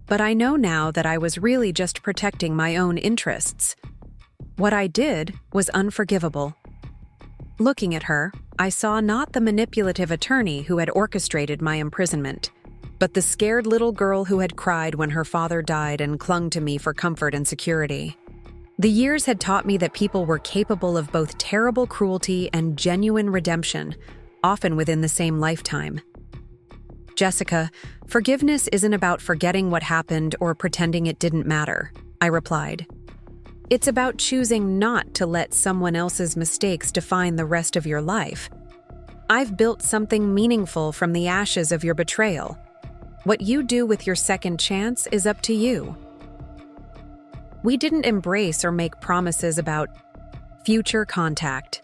but I know now that I was really just protecting my own interests. What I did was unforgivable." Looking at her, I saw not the manipulative attorney who had orchestrated my imprisonment, but the scared little girl who had cried when her father died and clung to me for comfort and security. The years had taught me that people were capable of both terrible cruelty and genuine redemption, often within the same lifetime. "Jessica, forgiveness isn't about forgetting what happened or pretending it didn't matter," I replied. "It's about choosing not to let someone else's mistakes define the rest of your life. I've built something meaningful from the ashes of your betrayal. What you do with your second chance is up to you." We didn't embrace or make promises about future contact.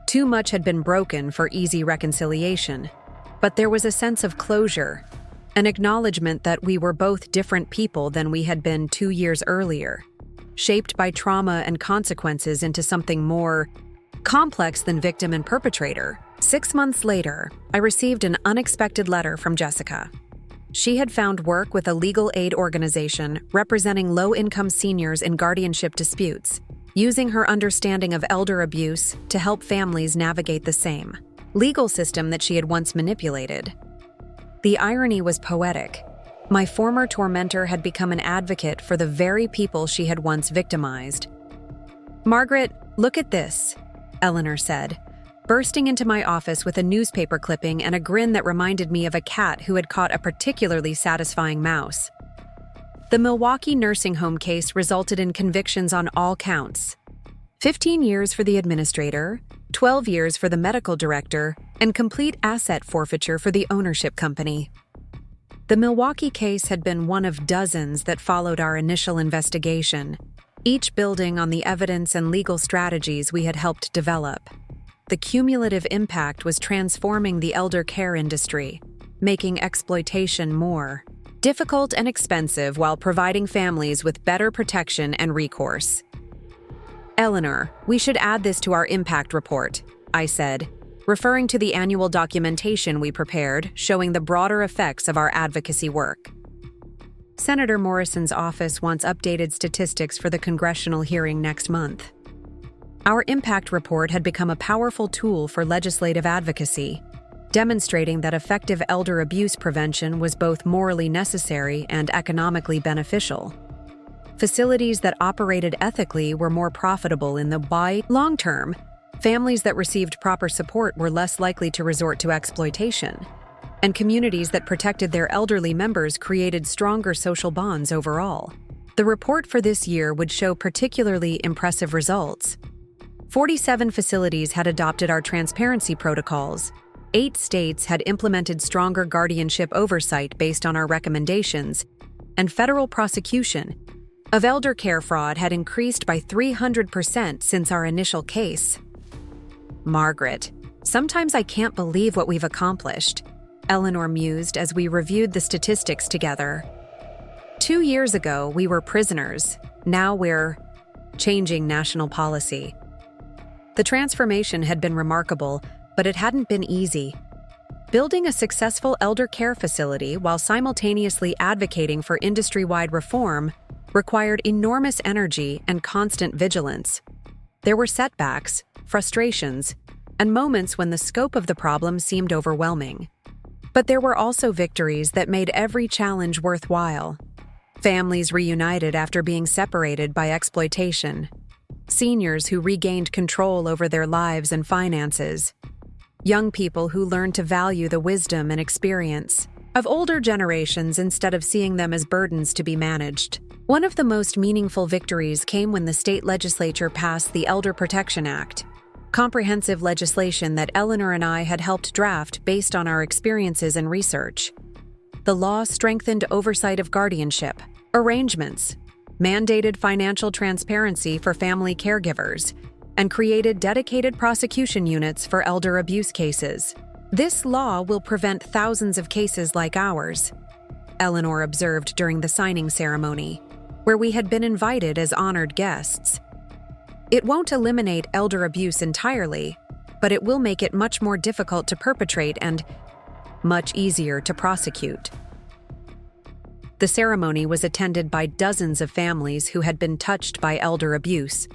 Too much had been broken for easy reconciliation, but there was a sense of closure, an acknowledgement that we were both different people than we had been 2 years earlier, shaped by trauma and consequences into something more complex than victim and perpetrator. 6 months later, I received an unexpected letter from Jessica. She had found work with a legal aid organization representing low-income seniors in guardianship disputes, using her understanding of elder abuse to help families navigate the same legal system that she had once manipulated. The irony was poetic. My former tormentor had become an advocate for the very people she had once victimized. "Margaret, look at this," Eleanor said, bursting into my office with a newspaper clipping and a grin that reminded me of a cat who had caught a particularly satisfying mouse. The Milwaukee nursing home case resulted in convictions on all counts. 15 years for the administrator, 12 years for the medical director, and complete asset forfeiture for the ownership company. The Milwaukee case had been one of dozens that followed our initial investigation, each building on the evidence and legal strategies we had helped develop. The cumulative impact was transforming the elder care industry, making exploitation more difficult and expensive while providing families with better protection and recourse. "Eleanor, we should add this to our impact report," I said, referring to the annual documentation we prepared showing the broader effects of our advocacy work. Senator Morrison's office wants updated statistics for the congressional hearing next month. Our impact report had become a powerful tool for legislative advocacy, demonstrating that effective elder abuse prevention was both morally necessary and economically beneficial. Facilities that operated ethically were more profitable in the long term. Families that received proper support were less likely to resort to exploitation, and communities that protected their elderly members created stronger social bonds overall. The report for this year would show particularly impressive results. 47 facilities had adopted our transparency protocols. 8 states had implemented stronger guardianship oversight based on our recommendations, and federal prosecution of elder care fraud had increased by 300% since our initial case. "Margaret, sometimes I can't believe what we've accomplished," Eleanor mused as we reviewed the statistics together. 2 years ago, we were prisoners. Now we're changing national policy. The transformation had been remarkable, but it hadn't been easy. Building a successful elder care facility while simultaneously advocating for industry-wide reform required enormous energy and constant vigilance. There were setbacks, frustrations, and moments when the scope of the problem seemed overwhelming. But there were also victories that made every challenge worthwhile. Families reunited after being separated by exploitation. Seniors who regained control over their lives and finances. Young people who learned to value the wisdom and experience of older generations instead of seeing them as burdens to be managed. One of the most meaningful victories came when the state legislature passed the Elder Protection Act, comprehensive legislation that Eleanor and I had helped draft based on our experiences and research. The law strengthened oversight of guardianship, arrangements, mandated financial transparency for family caregivers, and created dedicated prosecution units for elder abuse cases. This law will prevent thousands of cases like ours, Eleanor observed during the signing ceremony, where we had been invited as honored guests. It won't eliminate elder abuse entirely, but it will make it much more difficult to perpetrate and much easier to prosecute. The ceremony was attended by dozens of families who had been touched by elder abuse,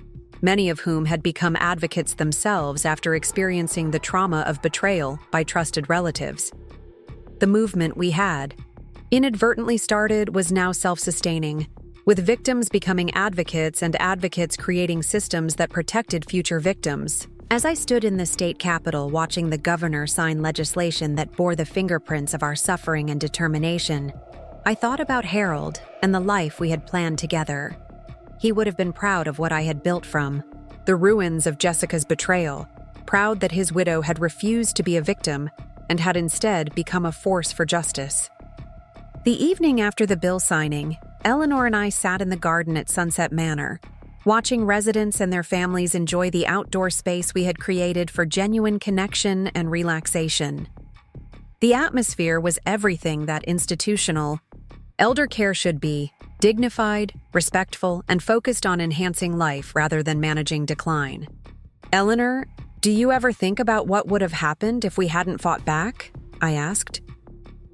many of whom had become advocates themselves after experiencing the trauma of betrayal by trusted relatives. The movement we had, inadvertently started, was now self-sustaining, with victims becoming advocates and advocates creating systems that protected future victims. As I stood in the state capitol watching the governor sign legislation that bore the fingerprints of our suffering and determination, I thought about Harold and the life we had planned together. He would have been proud of what I had built from the ruins of Jessica's betrayal, proud that his widow had refused to be a victim and had instead become a force for justice. The evening after the bill signing, Eleanor and I sat in the garden at Sunset Manor, watching residents and their families enjoy the outdoor space we had created for genuine connection and relaxation. The atmosphere was everything that institutional elder care should be: dignified, respectful, and focused on enhancing life rather than managing decline. Eleanor, do you ever think about what would have happened if we hadn't fought back? I asked.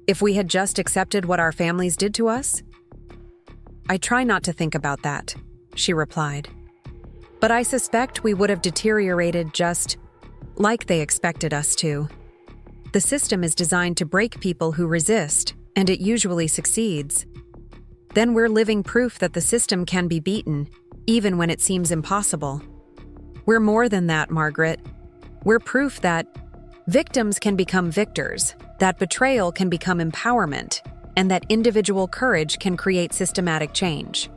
If we had just accepted what our families did to us? I try not to think about that, she replied. But I suspect we would have deteriorated just like they expected us to. The system is designed to break people who resist, and it usually succeeds. Then we're living proof that the system can be beaten, even when it seems impossible. We're more than that, Margaret. We're proof that victims can become victors, that betrayal can become empowerment, and that individual courage can create systematic change.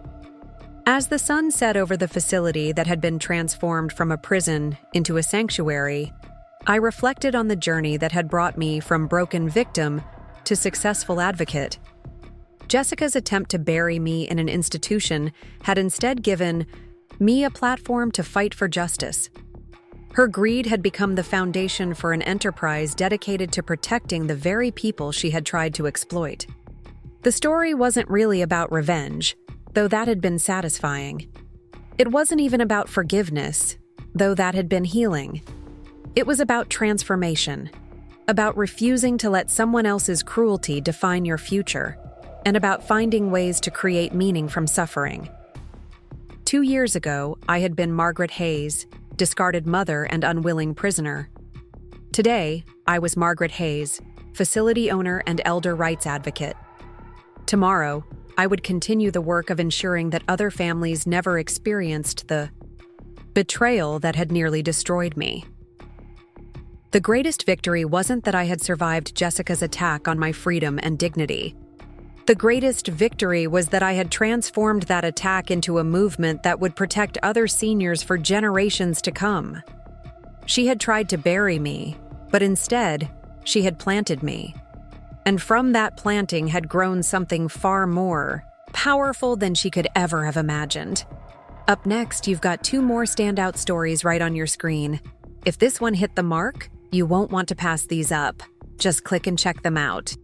As the sun set over the facility that had been transformed from a prison into a sanctuary, I reflected on the journey that had brought me from broken victim to successful advocate. Jessica's attempt to bury me in an institution had instead given me a platform to fight for justice. Her greed had become the foundation for an enterprise dedicated to protecting the very people she had tried to exploit. The story wasn't really about revenge, though that had been satisfying. It wasn't even about forgiveness, though that had been healing. It was about transformation, about refusing to let someone else's cruelty define your future, and about finding ways to create meaning from suffering. 2 years ago, I had been Margaret Hayes, discarded mother and unwilling prisoner. Today, I was Margaret Hayes, facility owner and elder rights advocate. Tomorrow, I would continue the work of ensuring that other families never experienced the betrayal that had nearly destroyed me. The greatest victory wasn't that I had survived Jessica's attack on my freedom and dignity. The greatest victory was that I had transformed that attack into a movement that would protect other seniors for generations to come. She had tried to bury me, but instead, she had planted me. And from that planting had grown something far more powerful than she could ever have imagined. Up next, you've got 2 more standout stories right on your screen. If this one hit the mark, you won't want to pass these up. Just click and check them out.